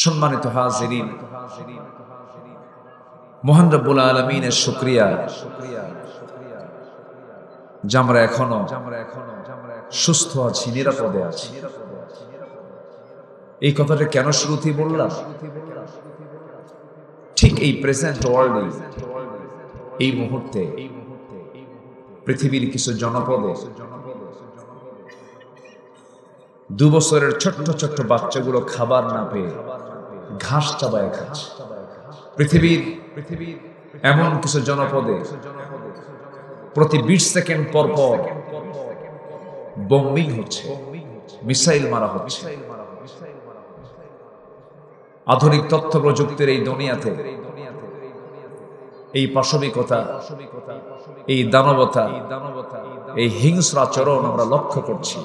সম্মানিত হাজিরিন, মহান রব্বুল আলামিনের শুকরিয়া যে আমরা এখনো সুস্থ আছি, নিরাপদে আছি। এই কথাটা কেন শুরুতেই বললাম? ঠিক এই প্রেজেন্ট ওয়ার্ল্ডে, এই মুহূর্তে পৃথিবীর কিছু জনপদে 2 বছরের ছোট্ট ছোট্ট বাচ্চাগুলো খাবার না পেয়ে ঘাস চাবায় খাচ্ছে। পৃথিবীর এমন কিছু জনপদে প্রতি 20 সেকেন্ড পর পর বোম্বিং হচ্ছে, মিসাইল মারা হচ্ছে। আধুনিক তথ্য প্রযুক্তির এই দুনিয়াতে এই পাশবিকতা, এই দানবতা, এই হিংস্র আচরণ আমরা লক্ষ্য করছি।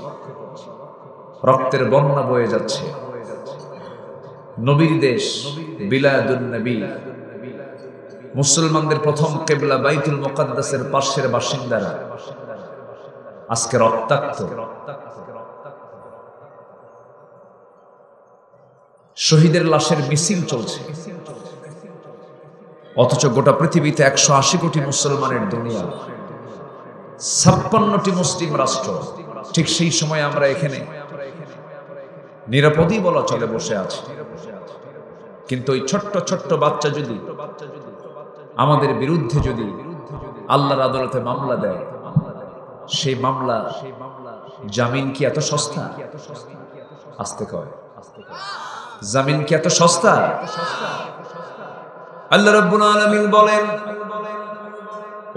রক্তের বন্যা বয়ে যাচ্ছে। নবীর দেশ বিলাদুন নবী, মুসলমানদের প্রথম কিবলা বাইতুল মুকাদ্দাসের পাশের বাসিন্দারা আজকে রক্তাক্ত। শহীদের লাশের মিছিল চলছে, অথচ গোটা পৃথিবীতে 180 কোটি মুসলমানের দুনিয়া, 56টি মুসলিম রাষ্ট্র। ঠিক সেই সময় আমরা এখানে নিরাপদই বলা চলে বসে আছি। কিন্তু ওই ছোট্ট ছোট্ট বাচ্চা যদি আমাদের বিরুদ্ধে যদি আল্লাহর আদালতে মামলা দেয়, সেই মামলা জামিন কি এত সস্তা? আস্তে কয়, জামিন কি এত সস্তা? আল্লাহ রাব্বুল আলামিন বলেন,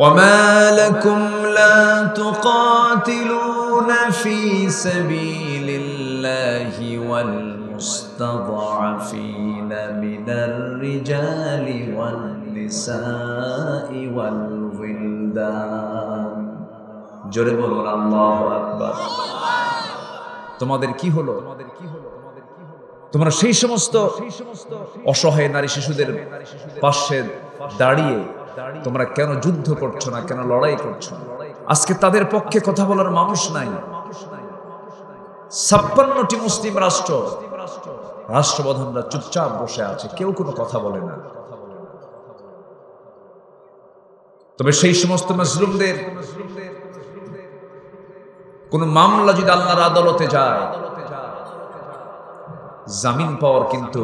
وما لكم لا تقاتلون في سبيل الله والمستضعفين من الرجال والنساء والولدان। জোরে বলুন আল্লাহু আকবার। তোমাদের কি হলো? তোমরা সেই সমস্ত অসহায় নারী শিশুদের পাশে দাঁড়িয়ে তোমরা কেন যুদ্ধ করছো না, কেন লড়াই করছো না? আজকে তাদের পক্ষে কথা বলার মানুষ নাই। 56টি মুসলিম রাষ্ট্র, রাষ্ট্রপ্রধানরা চুপচাপ বসে আছে, কেউ কোনো কথা বলে না। তবে সেই সমস্ত মাজলুমদের কোন মামলা যদি আল্লাহর আদালতে যায়, জামিন পাওয়ার কিন্তু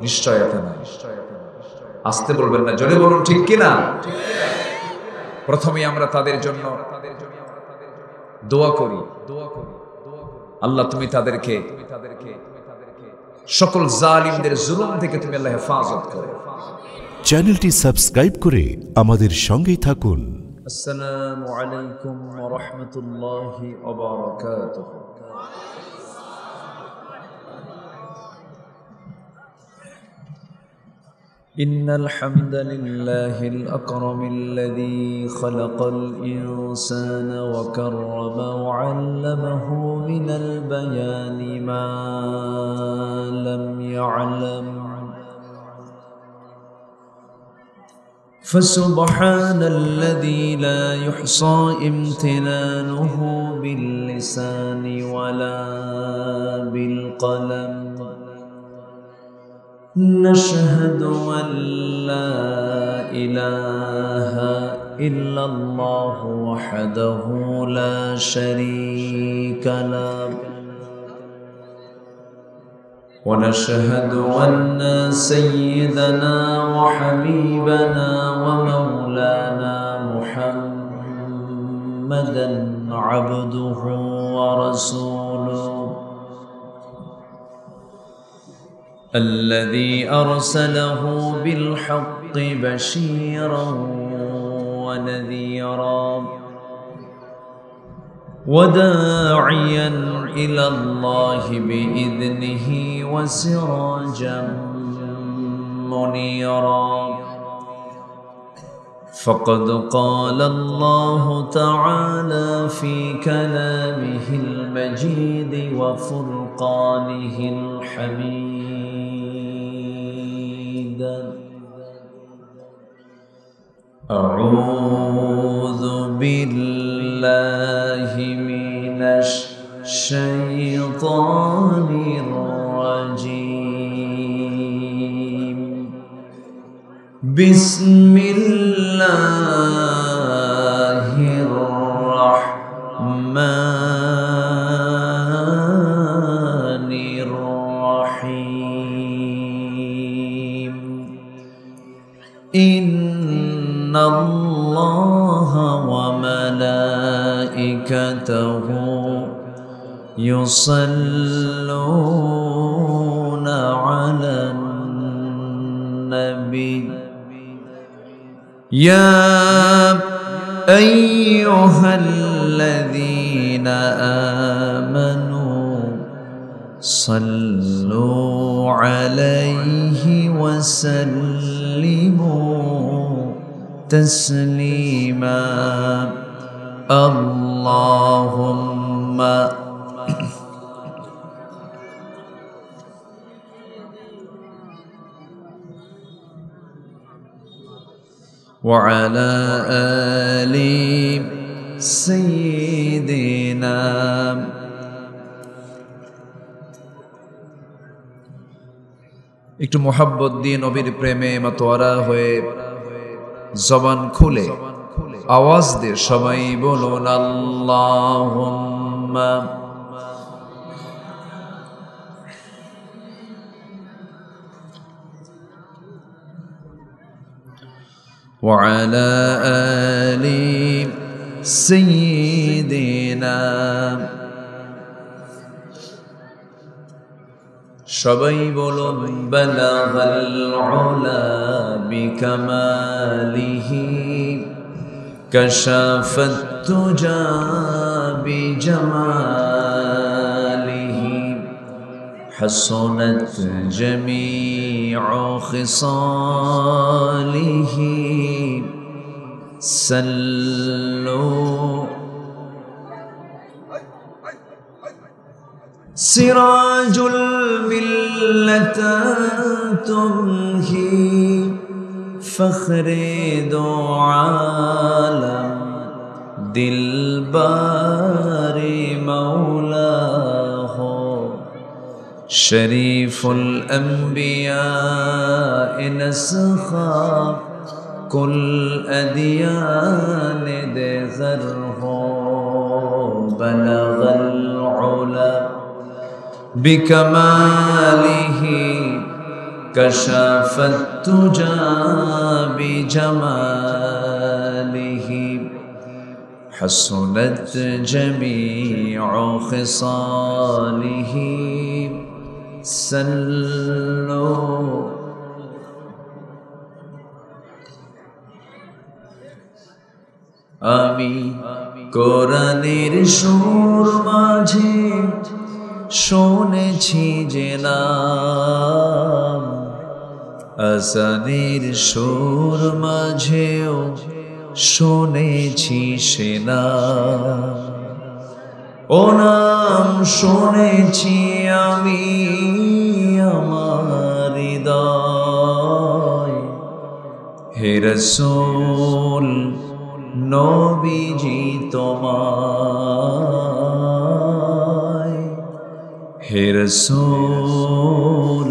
নিশ্চয়তা নাই। আসতে বলবেন না, জোরে বলুন ঠিক কিনা? প্রথমে আমরা তাদের জন্য দোয়া করি, আল্লাহ তুমি তাদেরকে সকল জালিমদের জুলুম থেকে তুমি আল্লাহ হেফাজত করো। চ্যানেলটি সাবস্ক্রাইব করে আমাদের সঙ্গেই থাকুন। আসসালামু আলাইকুম ওয়া রাহমাতুল্লাহি ওয়া বারাকাতুহু। إن الحمد لله الأكرم الذي خلق الإنسان وكرم وعلمه من البيان ما لم يعلم، فسبحان الذي لا يحصى امتنانه باللسان ولا بالقلم، نشهد أن لا إله إلا الله وحده لا شريك له، ونشهد أن سيدنا وحبيبنا ومولانا محمدا عبده ورسوله الذي أرسله بالحق بشيرا ونذيرا وداعيا إلى الله بإذنه وسراجا منيرا، فقد قال الله تعالى في كلامه المجيد وفرقانه الحميد، أعوذ بالله من الشيطان الرجيم، বিসমিল্লাহির রহমানির রহিম ইন্নাল্লাহা ওয়া মালাইকাতাহু ইউসাল্লুনা আলান নবী يا أيها الذين آمنوا صلوا عليه وسلموا تسليما اللهم وعلى آل سيدنا একটু মোহাব্বত দিয়ে নবীর প্রেমে মাতোয়ারা হয়ে জবান খুলে আওয়াজ দিয়ে সবাই বলুন আল্লাহুম্মা وعلى آل سيدنا সবাই বলুন বালাগাল উলা বিকামালিহি কাশাফাত তুজা বিজামালিহি حسنت جميع خصاله سلوا سراج الملة تمهي فخر دو عالم دلبار مولاه شريف الأنبياء نسخا كل أديان دغره بلغ العلا بكماله كشف التجى بجماله حسنت جميع خصاله سلوا আমি কোরআনের সুর মাঝে শুনেছি যে নাম আসানের সুর মাঝেও শুনেছি সে নাম ও নাম শুনেছি আমি আমার হৃদয় হে রাসূল নবীজি তোমায় হে রাসূল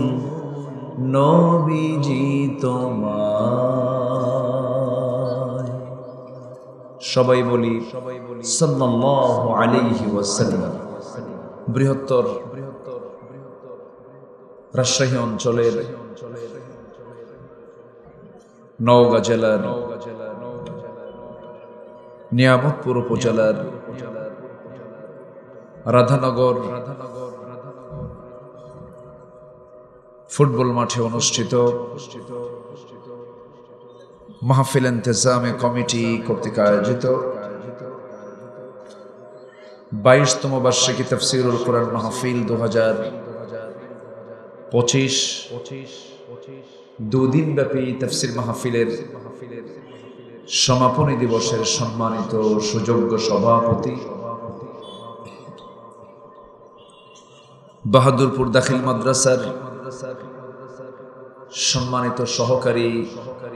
নবীজি তোমায় সবাই বলি সাল্লাল্লাহু আলাইহি ওয়াসাল্লাম। বৃহত্তর রাজশাহী অঞ্চলের নওগাঁ জেলার নিয়ামতপুর উপজেলার রাধানগর ফুটবল মাঠে অনুষ্ঠিত মাহফিল ইন্তেজামে কমিটি কর্তৃক আয়োজিত 22তম বার্ষিকী তাফসীরুল কোরআন মাহফিল 2025 দুদিন ব্যাপী তাফসীর মাহফিলের সমাপনী দিবসের সম্মানিত সুযোগ্য সভাপতি বাহাদুরপুর দাখিল মাদ্রাসার সম্মানিত সহকারী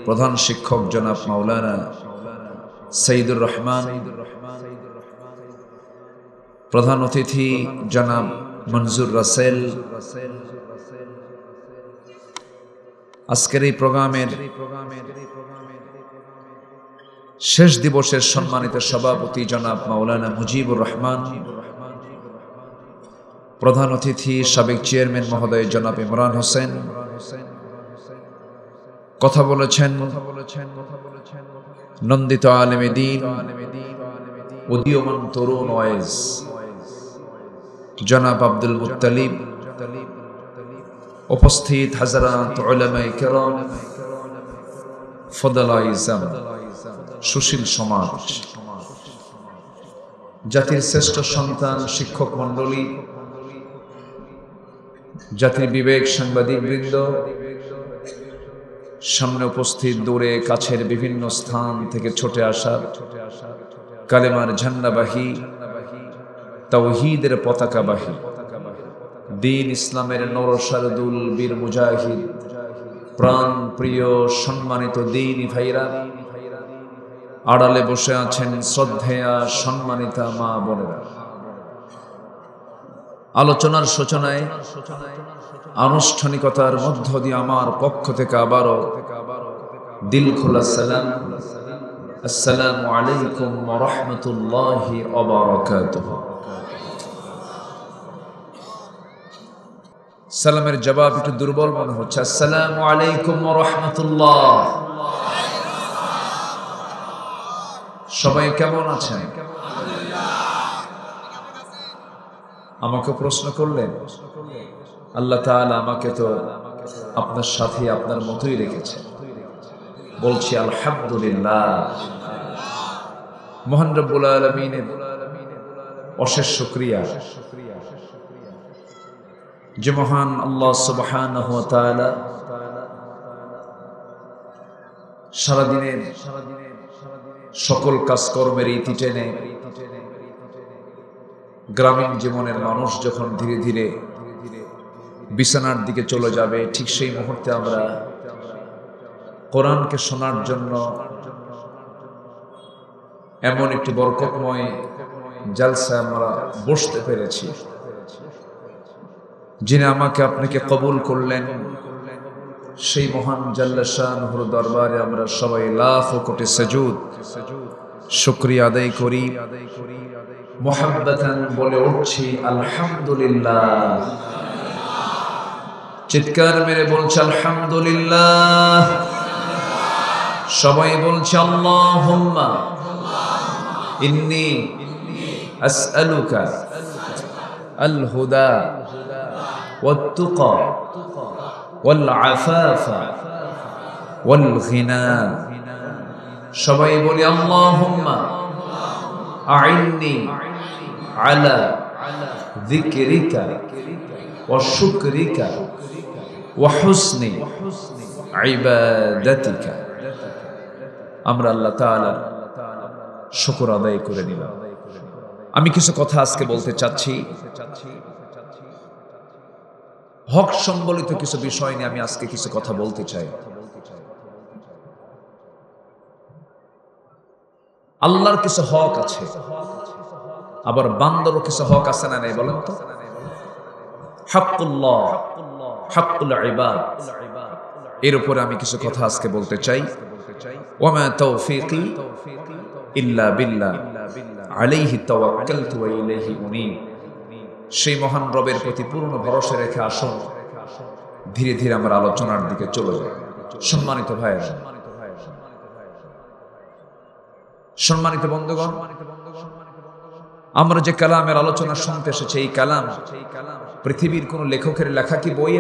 প্রধান শিক্ষক জনাব মাওলানা সঈদুর রহমান, প্রধান অতিথি জনাব মনজুর রাসেল, আজকের এই প্রোগ্রামের শেষ দিবসের সম্মানিত সভাপতি জনাব মাওলানা মুজিবুর রহমান, প্রধান অতিথি সাবেক চেয়ারম্যান মহোদয় জনাব ইমরান হোসেন কথা বলেছেন। নন্দিত আলেমে দ্বীন, উদীয়মান তরুণ ওয়াইজ জনাব আব্দুল মুত্তালিব, উপস্থিত হাজারাত উলামায়ে কেরাম, ফদলায়ে ইজম, সুশীল সমাজ, জাতির শ্রেষ্ঠ সন্তান শিক্ষক মণ্ডলী, জাতির বিবেক সাংবাদিক বৃন্দ, সামনে উপস্থিত দূরে কাছের বিভিন্ন স্থান থেকে ছুটে আসা কালেমার ঝান্ডাবাহী, তাওহীদের পতাকাবাহী, দ্বীন ইসলামের নরসারদুল বীর মুজাহিদ, প্রাণ প্রিয় সম্মানিত দ্বীনী ভাইরা, আড়ালে বসে আছেন শ্রদ্ধেয়া সম্মানিতা মা বোনেরা। আলোচনার সূচনায় আনুষ্ঠানিকতার মধ্য দিয়ে আমার পক্ষ থেকে আবারও দিল খোলা সালাম, আসসালামু আলাইকুম ওয়া রাহমাতুল্লাহি ওয়া বারাকাতুহু। সালামের জবাব একটু দুর্বল মনে হচ্ছে। আসসালামু আলাইকুম ওয়া রাহমাতুল্লাহ। সবাই কেমন আছেন? আমাকে প্রশ্ন করলেন, আল্লাহ তাআলা আমাকে তো আপনার সাথে আপনার মতোই রেখেছে। বলছি আলহামদুলিল্লাহ। মহান রব্বুল আলামিনের অশেষ শুকরিয়া যে মহান আল্লাহ সুবহানাহু ওয়া তাআলা সারাদিনের সকল কাজকর্মের ইতি টেনে গ্রামীণ জীবনের মানুষ যখন ধীরে ধীরে বিছানার দিকে চলে যাবে, ঠিক সেই মুহূর্তে আমরা কোরআনকে শোনার জন্য এমন একটি বরকতময় জালসা আমরা বসতে পেরেছি। যিনি আমাকে আপনাকে কবুল করলেন, সেই মহান জাল্লা শানুহুর দরবারে আমরা সবাই লাখ কোটি সুজুদ শুকরিয়া আদায় করি। মুহাব্বাতান বলে উঠছি আলহামদুলিল্লাহ। চিৎকার মেরে বলছি আলহামদুলিল্লাহ। সবাই বলছে আল্লাহুম্মা ইন্নী আসআলুকা আল হুদা ওয়াত তুকা ওয়াল আফাফা ওয়াল গিনা। সবাই বলি আল্লাহুম্মা আইন্নি আলা যিকরিকা ওয়া শুকরিকা ওয়া হুসনি ইবাদাতিকা। আমরা আল্লাহ তাআলার শুকর আদায় করে নিলাম। আমি কিছু কথা আজকে বলতে চাচ্ছি, হক সম্বলিত কিছু বিষয় নিয়ে আমি আজকে কিছু কথা বলতে চাই। আল্লাহর কিছু হক আছে, আবার বান্দারও কিছু হক আছে না নাই বলেন তো? হাক্কুল্লাহ, হাক্কুল ইবাদ, এর উপরে আমি কিছু কথা আজকে বলতে চাই। ওয়া মা তাওফীকি ইল্লা বিল্লাহ আলাইহি তাওয়াক্কালতু ওয়া ইলাইহি উনীব। সেই মহান রবের প্রতি পূর্ণ ভরসা রেখে আসুন ধীরে ধীরে আমরা আলোচনার দিকে চলে যাই। সম্মানিত ভাইয়েরা, সম্মানিত বন্ধুগণ, আমরা যে কালামের আলোচনা শুনতে এসেছি, এই কালাম পৃথিবীর কোন লেখকের লেখা কি বই?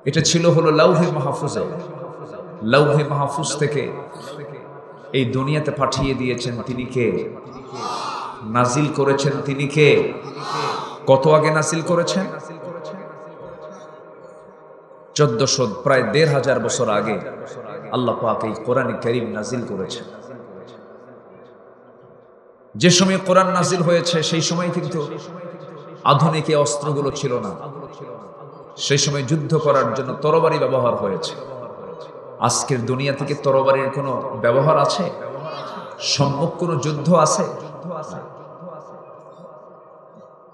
এটা ছিল হলো লাউহে মাহফুজে। লাউহে মাহফুজ থেকে এই দুনিয়াতে পাঠিয়ে দিয়েছেন তিনি কে? নাজিল করেছেন তিনি কে? কত আগে নাজিল করেছেন? 1400 প্রায় 1500 বছর আগে আল্লাহ পাক এই কোরআন কারীম নাজিল করেছেন। যে সময় কোরআন নাজিল হয়েছে সেই সময় কিন্তু আধুনিক এই অস্ত্রগুলো ছিল না। সেই সময় যুদ্ধ করার জন্য তরবারি ব্যবহার হয়েছে। আজকের দুনিয়া থেকে তরবারির কোনো ব্যবহার আছে? সম্মুখ কোনো যুদ্ধ আছে?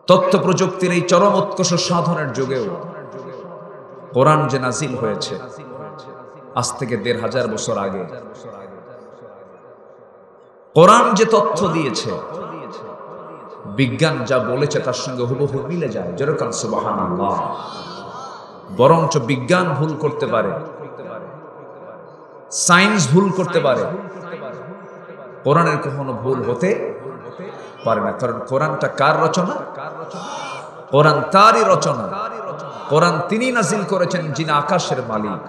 তথ্য প্রযুক্তির এই চরম উৎকর্ষ সাধনের যুগেও কোরআন যে নাজিল হয়েছে আজ থেকে ১৫০০ বছর আগে, কোরআন যে তথ্য দিয়েছে, বিজ্ঞান যা বলেছে তার সঙ্গে হুবহু মিলে যায়। যেরকম সুবহানাল্লাহ। বরঞ্চ বিজ্ঞান ভুল করতে পারে, সায়েন্স ভুল করতে পারে, কোরআনের কখনো ভুল হতে পারে না। কারণ কোরআনটা কার রচনা? কোরআন তারই রচনা। কোরআন তিনি নাজিল করেছেন যিনি আকাশের মালিক,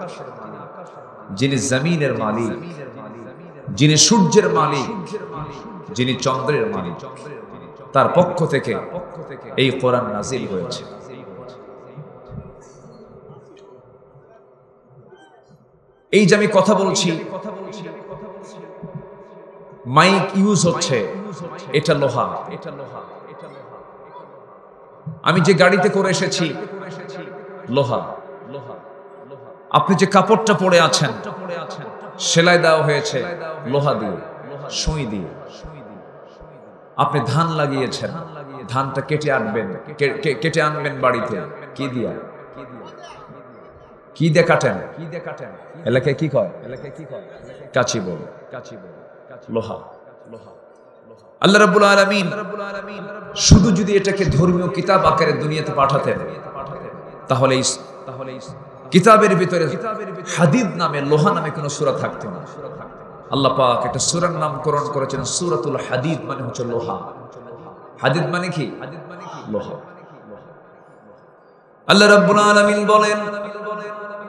যিনি জমিনের মালিক, যিনি সূর্যের মালিক, যিনি চন্দ্রের মালিক, তার পক্ষ থেকে এই কোরআন নাজিল হয়েছে। এই যে আমি কথা বলছি, মাইক ইউজ হচ্ছে, এটা লোহা। আমি যে গাড়িতে করে এসেছি লোহা। আপনি যে কাপড়টা পরে আছেন সেলাই দেওয়া হয়েছে লোহা দিয়ে, সুই দিয়ে। আপনি ধান লাগিয়েছেন, ধানটা কেটে আনবেন বাড়িতে, কি দিয়া? কি দিয়ে কাটেন? এলাকায় কি কয়? কাঁচি বলে, লোহা। আল্লাহ রাব্বুল আলামিন শুধু যদি এটাকে ধর্মীয় কিতাব আকারে দুনিয়াতে পাঠাতেন, তাহলে কিতাবের ভিতরে হাদিদ নামে, লোহা নামে কোনো সূরা থাকতো না। আল্লাহ পাক একটা সূরার নামকরণ করেছেন সূরাতুল হাদিদ, মানে হচ্ছে লোহা। হাদিদ মানে কি? লোহা। আল্লাহ রাব্বুল আলামিন বলেন,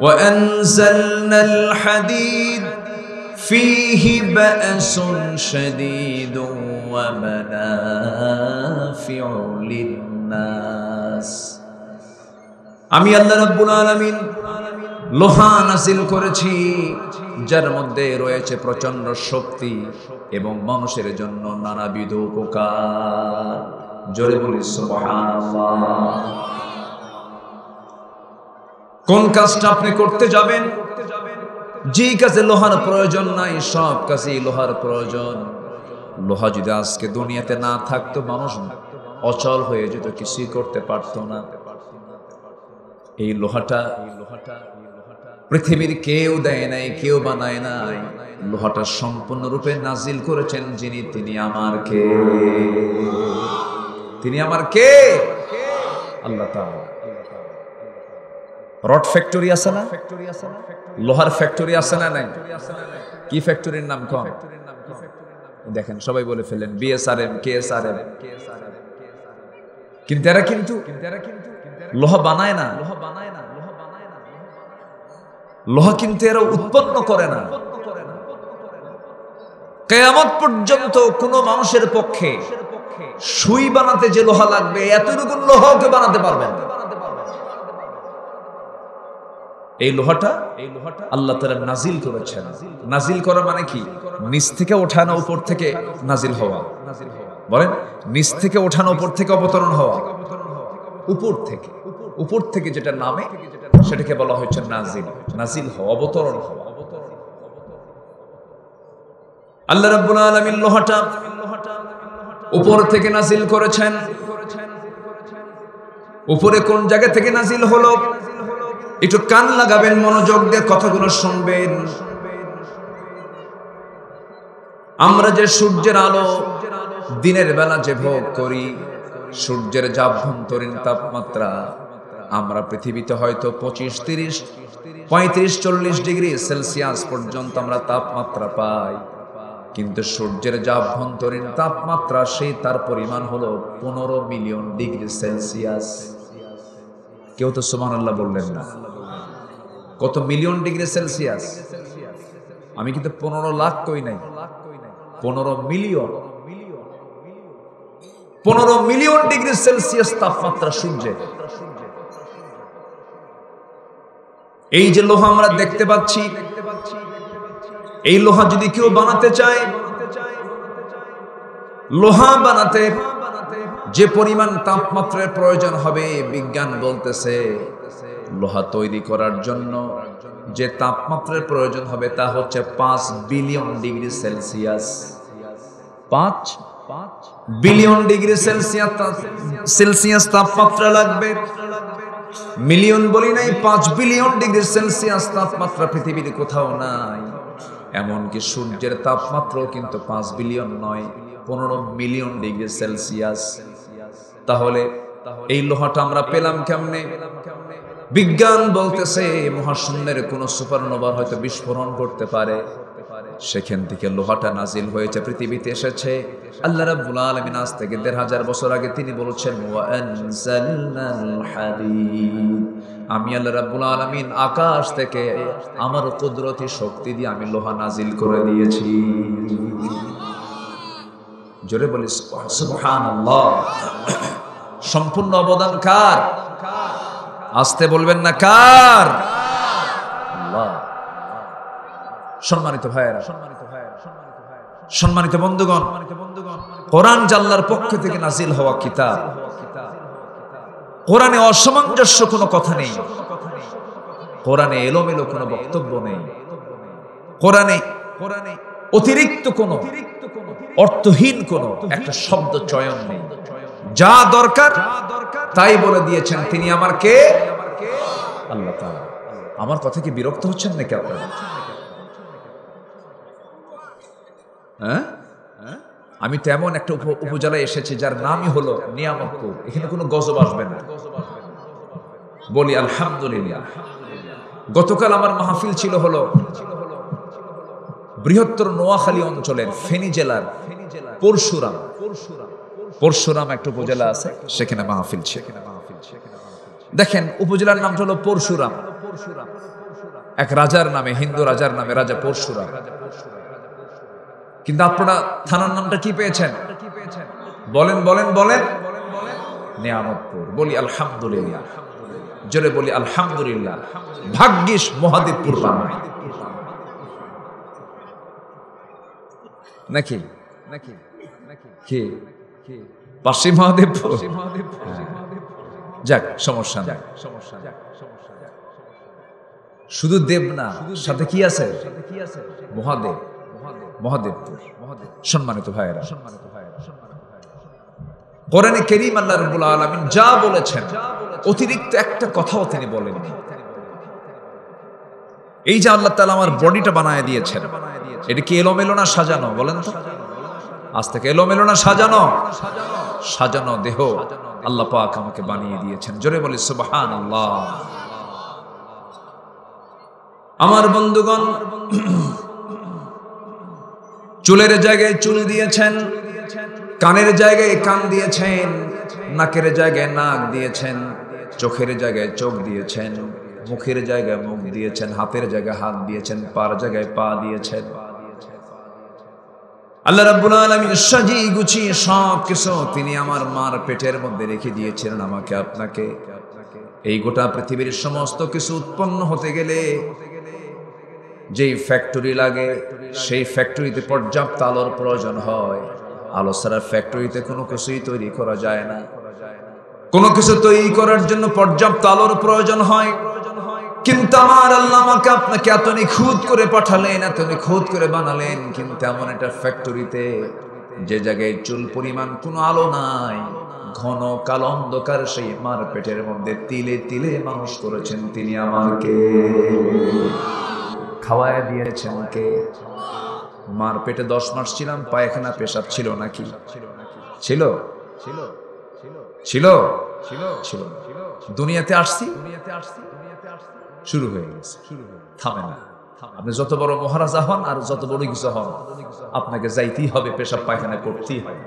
ওয়া আনজালনাল হাদিদ ফীহি বা'সুন শাদীদুন ওয়া মানাফিউ লিন-নাস। আমি আল্লাহ রাব্বুল আলামিন লোহা নাযিল করেছি যার মধ্যে রয়েছে প্রচন্ড শক্তি এবং মানুষের জন্য নানাবিধ উপকার। জোরে বলি সুবহানাল্লাহ। কোন কাজটা আপনি করতে যাবেন, যে কাজে লোহার প্রয়োজন নাই, সব কাজেই লোহার প্রয়োজন। লোহা যদি আজকে দুনিয়াতে না থাকতো, মানুষ অচল হয়ে যেত, কিছুই করতে পারতো না। এই লোহাটা পৃথিবীর কেউ দেয় নাই, কেউ বানায় নাই। লোহাটা সম্পূর্ণরূপে নাজিল করেছেন যিনি, তিনি আমার কে? তিনি আমার কে? আল্লাহ তাআলা। রড ফ্যাক্টরি আছে না? লোহার ফ্যাক্টরি আছে না? নাই। কি ফ্যাক্টরির নাম কোন? দেখেন সবাই বলে ফেলেন বিএসআরএম, কেএসআরএম। কিন্তু এরা কিন্তু লোহা বানায় না। লোহা কিন্তু এরা উৎপন্ন করে না। কিয়ামত পর্যন্ত কোন মানুষের পক্ষে সুই বানাতে যে লোহা লাগবে, এতটুকু লোহাও কেউ বানাতে পারবে না। এই লোহাটা আল্লাহ তাআলা নাজিল করেছেন। নাজিল করা মানে কি? নিচ থেকে ওঠানো, উপর থেকে নাজিল হওয়া। বলেন, নিচ থেকে ওঠানো, উপর থেকে অবতরণ হওয়া। উপর থেকে যেটা নামে সেটাকে বলা হচ্ছে নাজিল। নাজিল হওয়া, অবতরণ হওয়া। আল্লাহ রাব্বুল আলামিন লোহাটা উপর থেকে নাজিল করেছেন। উপরে কোন জায়গা থেকে নাজিল হলো? একটু কান লাগাবেন, মনোযোগ দিয়ে কথাগুলো শুনবেন। আমরা যে সূর্যের আলো দিনের বেলা যে ভোগ করি, সূর্যের যে আভ্যন্তরীণ তাপমাত্রা, আমরা পৃথিবীতে হয়তো 25, 30, 35, 40 ডিগ্রি সেলসিয়াস পর্যন্ত আমরা তাপমাত্রা পাই। কিন্তু সূর্যের যে আভ্যন্তরীণ তাপমাত্রা, সেই তার পরিমাণ হলো 15 মিলিয়ন ডিগ্রি সেলসিয়াস। কেউ তো সুবহানাল্লাহ বললেন না। কত মিলিয়ন ডিগ্রি সেলসিয়াস? আমি কিন্তু 15 লাখ কই নাই, 15 মিলিয়ন। 15 মিলিয়ন ডিগ্রি সেলসিয়াস তাপমাত্রা সূর্যের। এই যে লোহা আমরা দেখতে পাচ্ছি, এই লোহা যদি কেউ বানাতে চায়, লোহা বানাতে যে পরিমাণ তাপমাত্রার প্রয়োজন হবে, বিজ্ঞান বলতেছে লোহা তৈরি করার জন্য যে তাপমাত্রার প্রয়োজন হবে তা হচ্ছে 5 billion degree Celsius. 5 billion degree Celsius তাপমাত্রা লাগবে মিলিয়ন বলি নাই, 5 বিলিয়ন ডিগ্রি সেলসিয়াস তাপমাত্রা পৃথিবীর কোথাও নাই। এমনকি সূর্যের তাপমাত্রাও কিন্তু 5 বিলিয়ন নয়, 15 মিলিয়ন ডিগ্রি সেলসিয়াস। তাহলে এই লোহাটা আমরা পেলাম কেমনে? বিজ্ঞান বলতেছে মহাশূন্যের কোন সুপারনোভার হয়তো বিস্ফোরণ করতে পারে, সেখান থেকে লোহাটা নাজিল হয়েছে, পৃথিবীতে এসেছে। আল্লাহ রাব্বুল আলামিন আজ থেকে 1500 বছর আগে তিনি বলেছেন ওয়া আনজালনাল হাদীদ, আমি আল্লাহ রাব্বুল আলামিন আকাশ থেকে আমার কুদরতি শক্তি দিয়ে আমি লোহা নাজিল করে দিয়েছি। জোরে বলি সুবহানাল্লাহ। সম্পূর্ণ অবদান কার? আসতে বলবেন না কার? আল্লাহ। সম্মানিত ভাইয়েরা, সম্মানিত বন্ধুগণ, কোরআন আল্লাহর পক্ষ থেকে নাজিল হওয়া কিতাব। কোরআনে অসামঞ্জস্য কোনো কথা নেই, কোরআনে এলোমেলো কোনো বক্তব্য নেই, কোরআনে অতিরিক্ত কোনো অর্থহীন কোনো একটা শব্দ চয়ন নেই। যা দরকার তাই বলে দিয়েছেন তিনি। আমার কে? আল্লাহ তাআলা। আমার কথা কি বিরক্ত হচ্ছেন নাকি আপনারা? হ্যাঁ, আমি তো এমন একটা উপজেলায় এসেছি যার নামই হলো নিয়ামতপুর। এখানে কোনো গজব আসবে না, বলি আলহামদুলিল্লাহ। গতকাল আমার মাহফিল ছিল হলো বৃহত্তর নোয়াখালী অঞ্চলের ফেনী জেলার পরশুরাম একটা উপজেলা আছে, সেখানে মাহফিল ছিল। দেখেন, উপজেলার নামটা হলো পরশুরাম, এক রাজার নামে, হিন্দু রাজার নামে, রাজা পরশুরাম। কিন্তু আপনারা থানার নামটা কি পেয়েছেন? বলেন বলেন বলেন। নিয়ামতপুর। বলি আলহামদুলিল্লাহ, জোরে বলি আলহামদুলিল্লাহ। ভাগ্যিস মহাদেবপুর বানায় নাকি? কি পাশে মহাদেবপুর? যাক, সমস্যা নাই। শুধু দেব না, সাথে কি আছে? মহাদেব, মহাদেবপুর। সম্মানিত ভাইয়েরা, কোরআনে কারীম আল্লাহ রাব্বুল আলামিন যা বলেছেন অতিরিক্ত একটা কথাও তিনি বলেননি। এই যে আল্লাহ তাআলা আমার বডিটা বানায় দিয়েছেন, এটা কি এলোমেলো না সাজানো? বলেন তো। আজ থেকে এলোমেলো না সাজানো? সাজানো দেহ আল্লাহ পাক আমাকে বানিয়ে দিয়েছেন। জোরে বলি সুবহানাল্লাহ। আমার বন্ধুগণ, চুলের জায়গায় চুল দিয়েছেন, কানের জায়গায় কান দিয়েছেন, নাকের জায়গায় নাক দিয়েছেন, চোখের জায়গায় চোখ দিয়েছেন, মুখের জায়গায় মুখ দিয়েছেন, হাতের জায়গায় হাত দিয়েছেন, পার জায়গায় পা দিয়েছেন। আল্লাহ রাব্বুল আলামিন সাজিয়ে গুছিয়ে সব কিছু তিনি আমার মার পেটের মধ্যে রেখে দিয়েছিলেন আমাকে, আপনাকে। এই গোটা পৃথিবীর সমস্ত কিছু উৎপন্ন হতে গেলে যেই ফ্যাক্টরি লাগে, সেই ফ্যাক্টরিতে পর্যাপ্ত আলোর প্রয়োজন হয়। আলো ছাড়া ফ্যাক্টরিতে কোনো কিছুই তৈরি করা যায় না। কোনো কিছু তৈরি করার জন্য পর্যাপ্ত আলোর প্রয়োজন হয়। কিন্তু আমার আল্লাহ আমাকে আপনাকে এত নিখুঁত করে পাঠালেন, এত নিখুঁত করে বানালেন, কিন্তু এমন একটা ফ্যাক্টরিতে যে জায়গায় চুল পরিমাণ কোনো আলো নাই, ঘন কালো অন্ধকার, সেই মার পেটের মধ্যে তিলে তিলে মানুষ করেছেন তিনি আমাকে, খাওয়ায় দিয়েছেন কে? মার পেটে 10 মাস ছিলাম, পায়খানা পেশাব ছিল নাকি? ছিল ছিল ছিল। দুনিয়াতে আসছি, শুরু হয়ে গেছে, থামে না। আপনি যত বড় মহারাজা হন আর যত বড় কিছু হন, আপনাকে যাইতেই হবে, পেশাব পায়খানা করতেই হবে।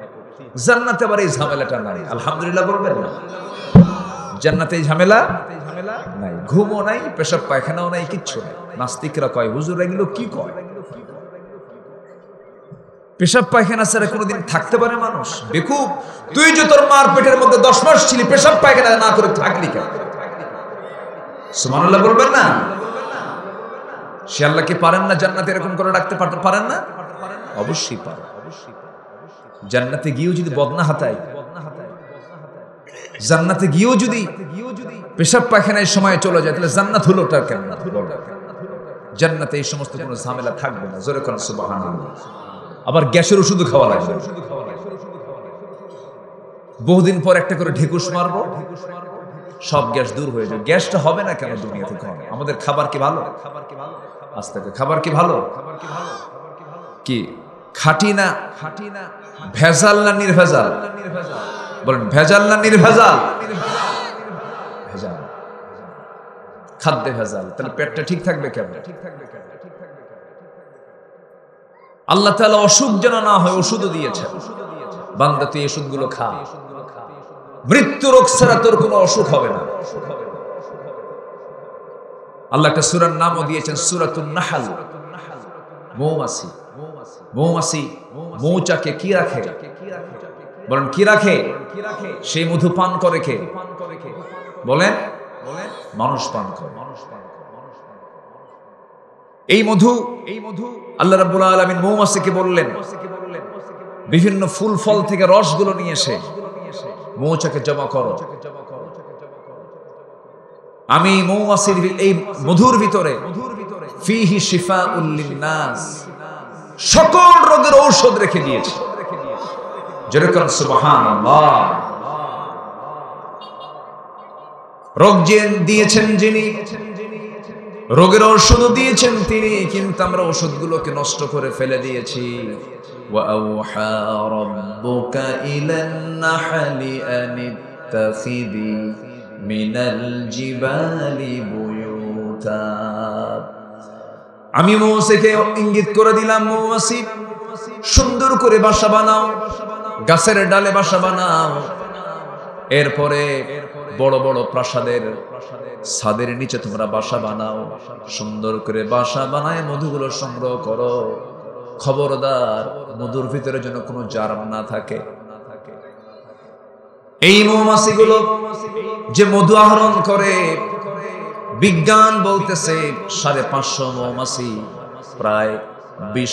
জান্নাতে আবার এই ঝামেলাটা নাই। আলহামদুলিল্লাহ বলবেন না? জান্নাতে এই ঝামেলা নাই, ঘুমও নাই, পেশাব পায়খানাও নাই, কিচ্ছু নাই। নাস্তিকরা কয়, হুজুর এগুলো কি কয়? পেশাব পায়খানা ছাড়া কোনোদিন থাকতে পারে মানুষ? বেকুব, তুই যে তোর মার পেটের মধ্যে 10 মাস ছিলি, পেশাব পায়খানা না করে থাকলি কেন? সুবহানাল্লাহ বলবেন না? সে আল্লাহ কি পারেন না জান্নাতে এরকম করে রাখতে পারেন না? অবশ্যই পারেন। জান্নাতে গিয়েও যদি বদনা হাতায়, জান্নাতে গিয়েও যদি পেশাব পায়খানায় সময় চলে যায়, তাহলে জান্নাত হলোটা কেন? জান্নাতে এই সমস্ত কোনো ঝামেলা থাকবে না। জোরে কোন সুবহানাল্লাহ। আবার গ্যাসের ওষুধ খাওয়া লাগবে। বহুদিন পর একটা করে ঢেকুস মারবো, সব গ্যাস দূর হয়ে যাবে। গ্যাসটা হবে না কেন দুনিয়াতে? আমাদের খাবার কি ভালো? আস্তে খাবার কি ভালো? কি খাঁটি না ভেজাল না নির্ভেজাল? বলেন ভেজাল না নির্ভেজাল? ভেজাল, খাদ্যে ভেজাল। তাহলে পেটটা ঠিক থাকবে কেমন? আল্লাহ তাআলা অসুখ যেন না হয় ওষুধও দিয়েছেন, বান্দা তুই ওষুধগুলো খা, মৃত্যু রোগ ছাড়া তোর কোনো অসুখ হবে না। আল্লাহ একটা সূরার নামও দিয়েছেন সূরাতুন নাহল। মৌমাছি, মৌমাছি মৌচাকে কি রাখে? বলেন কি রাখে? সেই মধু পান করে কে? বলেন মানুষ পান করে। এই মধু আল্লাহ রাব্বুল আলামিন মৌমাছিকে বললেন বিভিন্ন ফুল ফল থেকে রসগুলো নিয়ে এসে মৌচাকে জমা করো। আমি মৌমাছির এই মধুর ভিতরে ফিহি শিফাউল লিন্নাস, সকল রোগের ঔষধ রেখে দিয়েছি। যেরকম সুবহানাল্লাহ। রোগ দিয়েছেন যিনি, রোগের ঔষধ দিয়েছেন তিনি, কিন্তু আমরা ওষুধগুলোকে নষ্ট করে ফেলে দিয়েছি। ওয়া আওহা রাব্বুকা ইলান নাহলি আনিত্তাখিযি মিনাল জিবালি বুয়ুতা। আমি মৌমাছিকে ইঙ্গিত করে দিলাম, মৌমাছি সুন্দর করে বাসা বানাও, গাছের ডালে বাসা বানাও। এরপরে বড় বড় প্রাসাদের ছাদের নিচে তোমরা বাসা বানাও, সুন্দর করে বাসা বানায় মধুগুলো সংগ্রহ করো। খবরদার মধুর ভিতরে যেন কোনো জার্ম না থাকে। এই মৌমাছিগুলো যে মধু আহরণ করে, বিজ্ঞান বলতেছে 550 মৌমাছি প্রায় 20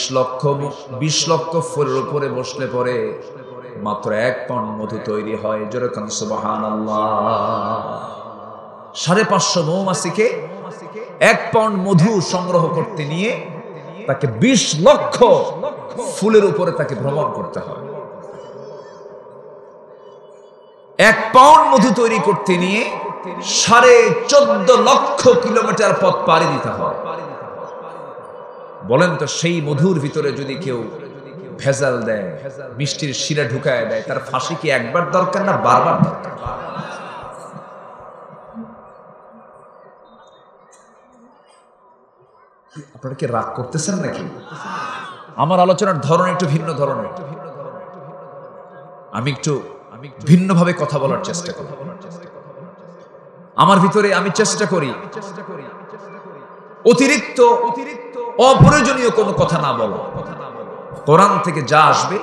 লক্ষ ফুলের উপরে বসলে পরে মাত্র 1 পাউন্ড মধু তৈরি হয়। যেরকম সুবহানাল্লাহ। 550 মৌমাছিকে 1 পাউন্ড মধু সংগ্রহ করতে নিয়ে তাকে 20 লক্ষ ফুলের উপরে তাকে ভ্রমণ করতে হয়। 1 পাউন্ড মধু তৈরি করতে নিয়ে 14.5 লক্ষ কিলোমিটার পথ পাড়ি দিতে হয়। বলেন তো সেই মধুর ভিতরে যদি কেউ ভেজাল দেয়, মিষ্টির শিরা ঢুকায় দেয়, তার ফাঁসি কি একবার দরকার না বারবার দরকার? আপনারা কি রাগ করতেছেন নাকি? আমার আলোচনার ধরন একটু ভিন্ন ধরনের। আমি একটু ভিন্নভাবে কথা বলার চেষ্টা করি। আমার ভিতরে আমি চেষ্টা করি অতিরিক্ত অপ্রয়োজনীয় কোনো কথা না বলো। কোরআন থেকে যা আসবে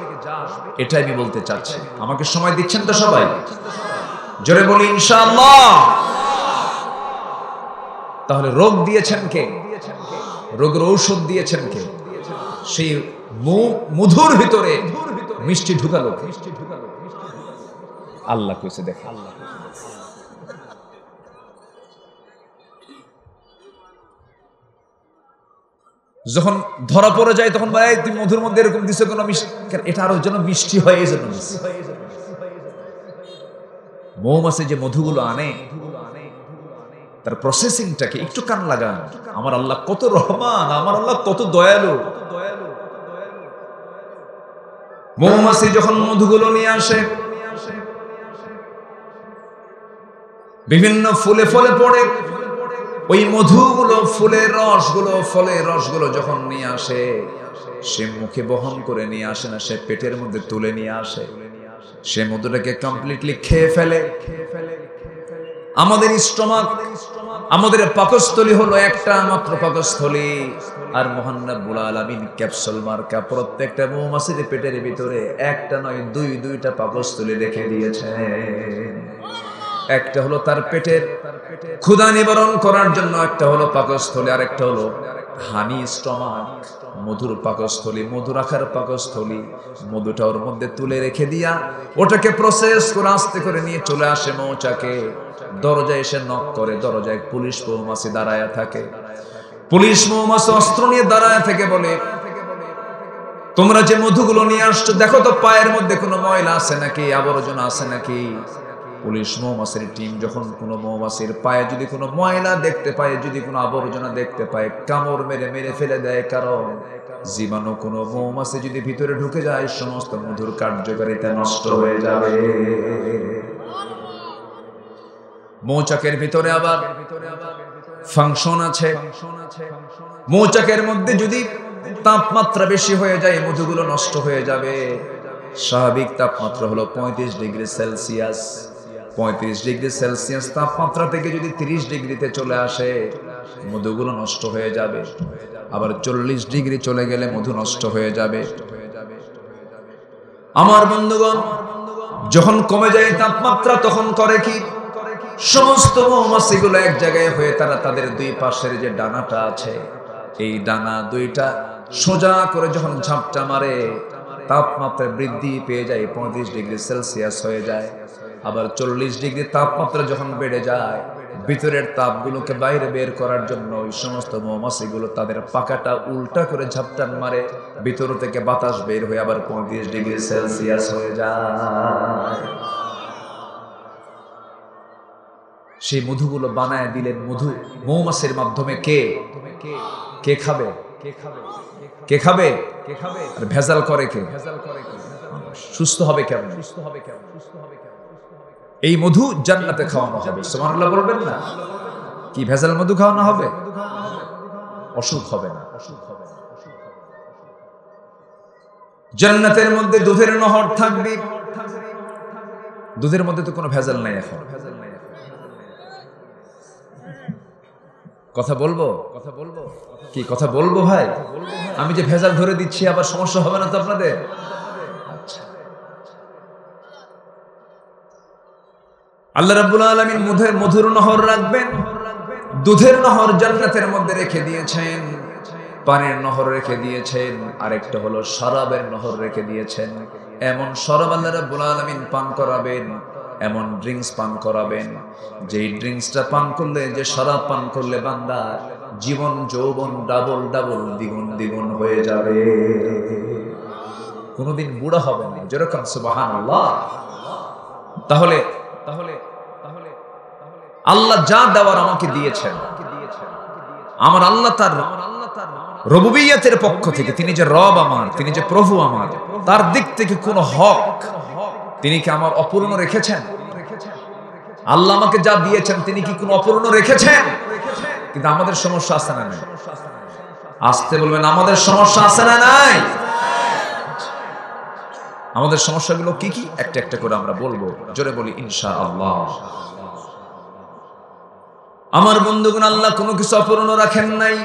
এটাই আমি বলতে চাচ্ছি। আমাকে সময় দিচ্ছেন তো সবাই? জোরে বলি ইনশাআল্লাহ। তাহলে রোগ দিয়েছেন কে? রোগের ঔষধ দিয়েছেন কে? সেই মধুর ভিতরে মিষ্টি ঢুকালো কে? আল্লাহ কইছে। দেখে যখন ধরা পড়ে যায় তখন ভাই তুমি মধুর মধ্যে এরকম দিছো কেন? এটা আরো যেন মিষ্টি হয় এই জন্য। মৌমাছি যে মধুগুলো আনে তার প্রসেসিংটাকে একটু কান লাগান। আমার আল্লাহ কত রহমান, আমার আল্লাহ কত দয়ালু। মৌমাছি যখন মধুগুলো নিয়ে আসে, বিভিন্ন ফুলে ফলে পড়ে, ওই মধুগুলো ফুলের রসগুলো ফলের রসগুলো যখন নিয়ে আসে, সে মুখে বহন করে নিয়ে আসে না, সে পেটের মধ্যে তুলে নিয়ে আসে। সে মধুটাকে কমপ্লিটলি খেয়ে ফেলে। আমাদের স্টমাক, আমাদের পাকস্থলী হলো একটা মাত্র পাকস্থলী, আর মহান রব্বুল আলামিন ক্যাপসুল মার্কা প্রত্যেকটা মৌমাছির পেটের ভিতরে একটা নয় দুইটা পাকস্থলী রেখে দিয়েছে। একটা হলো তার পেটের ক্ষুধা নিবারণ করার জন্য, একটা হলো পাকস্থলী, আর একটা হলো হানি স্টমাক, মধুর পাকস্থলী, মধু রাখার পাকস্থলী। মধুটা ওর মধ্যে তুলে রেখে দিয়া ওটাকে প্রসেস করে আস্তে করে নিয়ে চলে আসে মৌচাকে। দরজায় এসে নক করে, দরজায় পুলিশ মৌমাছি দাঁড়ায় থাকে। পুলিশ মৌমাছি অস্ত্র নিয়ে দাঁড়ায় থেকে বলে, তোমরা যে মধুগুলো নিয়ে আসছো দেখো তো পায়ের মধ্যে কোনো ময়লা আছে নাকি, আবর্জনা আছে নাকি? পুলিশ মৌমাছির টিম যখন কোনো মৌমাছির পায়ে যদি কোনো ময়লা দেখতে পায়, যদি কোনো আবর্জনা দেখতে পায়, কামড় মেরে মেরে ফেলে দেয়। কারণ জীবাণু কোনো মৌমাছি যদি ভিতরে ঢুকে যায়, সমস্ত মধুর কার্যকারিতা নষ্ট হয়ে যাবে। মৌচাকের ভিতরে আবার ফাংশন আছে। মৌচাকের মধ্যে যদি তাপমাত্রা বেশি হয়ে যায়, মধুগুলো নষ্ট হয়ে যাবে। স্বাভাবিক তাপমাত্রা হলো 35 ডিগ্রি সেলসিয়াস। 35 ডিগ্রি সেলসিয়াস তাপমাত্রা থেকে যদি 30 ডিগ্রিতে চলে আসে, মধুগুলো নষ্ট হয়ে যাবে। আবার 40 ডিগ্রি চলে গেলে মধু নষ্ট হয়ে যাবে। আমার বন্ধুগণ, যখন কমে যায় তাপমাত্রা, তখন করে কি? সমস্ত মৌমাছিগুলো এক জায়গায় হয়ে তারা তাদের দুই পাশের যে ডানাটা আছে, এই ডানা দুইটা সোজা করে যখন ঝাপটা মারে, তাপমাত্রা বৃদ্ধি পেয়ে যায়, 35 ডিগ্রি সেলসিয়াস হয়ে যায়। আবার 40 ডিগ্রি তাপমাত্রা যখন বেড়ে যায়, ভিতরের তাপগুলোকে বাইরে বের করার জন্য ওই সমস্ত মৌমাছিগুলো তাদের পাখাটা উল্টা করে ঝাপটান মারে, ভিতর থেকে বাতাস বের হয়ে আবার 35 ডিগ্রি সেলসিয়াস হয়ে যায়। সেই মধুগুলো বানায় দিলেন মধু মৌমাছির মাধ্যমে। কে কে খাবে? কে খাবে? আর ভেজাল করে কে? সুস্থ হবে কেমন? এই মধু জান্নাতে খাওয়ানো হবে। সুবহানাল্লাহ বলবেন না? কি ভেজাল মধু খাওয়ানো হবে? অসুখ হবে না। জান্নাতের মধ্যে দুধের নহর থাকবে। দুধের মধ্যে তো কোনো ভেজাল নাই। এখন কথা বলবো? কি কথা বলবো ভাই? আমি যে ভেজাল ধরে দিচ্ছি, আবার সমস্যা হবে না তো আপনাদের? আল্লাহ রাব্বুল আলামিন মধুর নহর রাখবেন। দুধের নহর জান্নাতের মধ্যে রেখে দিয়েছেন, পানির নহর রেখে দিয়েছেন, আরেকটা হলো শরাবের নহর রেখে দিয়েছেন। এমন শরাব আল্লাহ রাব্বুল আলামিন পান করাবেন, এমন ড্রিঙ্কস পান করাবেন, যেই ড্রিঙ্কসটা পান করলে, যে শরাব পান করলে বান্দার জীবন যৌবন ডাবল ডাবল দ্বিগুণ দ্বিগুণ হয়ে যাবে। কোনোদিন বুড়া হবে না। যেরকম সুবহানাল্লাহ। তাহলে আল্লাহ যা দেওয়ার আমাকে দিয়েছেন, আমার আল্লাহ তার রুবুবিয়্যতের পক্ষ থেকে, তিনি যে রব আমার, তিনি যে প্রভু আমার, তার দিক থেকে কোনো হক তিনি কি আমার অপূর্ণ রেখেছেন? আল্লাহ আমাকে যা দিয়েছেন তিনি কি কোনো অপূর্ণ রেখেছেন? কিন্তু আমাদের সমস্যা আছে না নাই? আসতে বলবেন, আমাদের সমস্যা আছে না নাই? আমাদের সমস্যাগুলো কি কি একটা একটা করে আমরা বলবো। জোরে বলি ইনশাআল্লাহ। আমার বন্ধুগণ, আল্লাহ কোনো কিছু অপূর্ণ রাখেন নাই।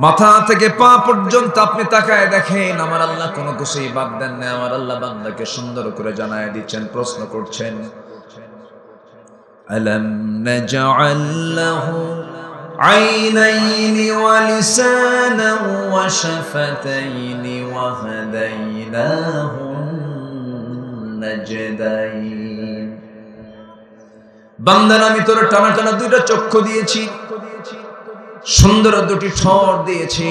মাথা থেকে পা পর্যন্ত আপনি তাকায় দেখেন, আমার আল্লাহ কোনো কিছুই বাদ দেন না। আমার আল্লাহ বান্দাকে সুন্দর করে জানায় দিচ্ছেন, প্রশ্ন করছেন, আলাম নাজআল লাহু আইনাইনি ওয়া লিসানান ওয়া শাফাতাইনি ওয়া হাদাইনাহু নাজদাইন। বান্দার আমি তোর টানা টানা দুইটা চক্ষু দিয়েছি, সুন্দর দুটি ঠোঁট দিয়েছি,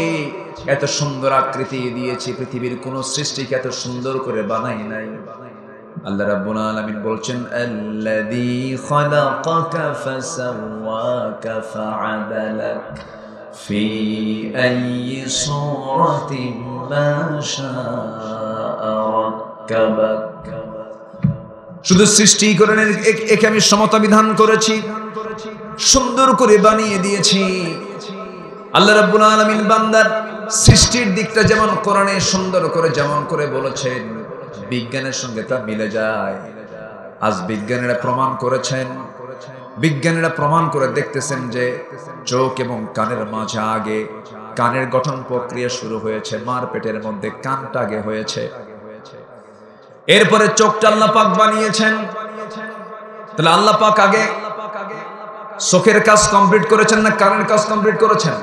এত সুন্দর আকৃতি দিয়েছি, পৃথিবীর কোন সৃষ্টিকে এত সুন্দর করে বানাই নাই। আল্লাহ রাব্বুল আলামিন বলছেন, আল্লাযী খালাকাকা ফাসাওয়াকা ফাআদালাক ফি আইয়ি সূরাতিন মা শাআ রাক্কাবাক। শুধু সৃষ্টি করেন, একে আমি সমতা বিধান করেছি, সুন্দর করে বানিয়ে দিয়েছি। আল্লাহ রাব্বুল আলামিন বান্দার সৃষ্টির দিকটা যেমন কোরআনে সুন্দর করে যেমন করে বলেছেন, বিজ্ঞানের সঙ্গে তা মিলে যায়। আজ বিজ্ঞানীরা প্রমাণ করেছেন, বিজ্ঞানীরা প্রমাণ করে দেখতেছেন যে চোখ এবং কানের মাঝে আগে কানের গঠন প্রক্রিয়া শুরু হয়েছে, মার পেটের মধ্যে কানটা আগে হয়েছে, এরপরে চোখটা আল্লাহ পাক বানিয়েছেন। তাহলে আল্লাহ পাক আগে চোখের কাজ কমপ্লিট করেছেন না কানের কাজ কমপ্লিট করেছেন?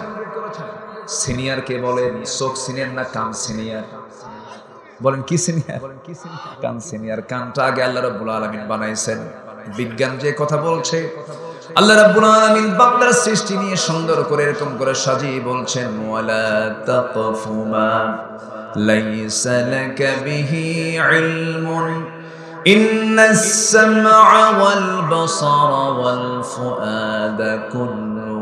সিনিয়র কে বলেন? চোখ সিনিয়র না কান সিনিয়র? বলেন কি সিনিয়র? কান সিনিয়র। কানটা আগে আল্লাহ রাব্বুল আলামিন বানাইছেন। বিজ্ঞান যে কথা বলছে, আল্লাহ রাব্বুল আলামিন বান্দার সৃষ্টি নিয়ে সুন্দর করে এরকম করে সাজিয়ে বলছেন, ওয়ালা তাকফু মা লাইসা লাকা বিহি ইলমুন ইন্নাস সামআ ওয়াল বাসারা ওয়াল ফুআদা কুল্লু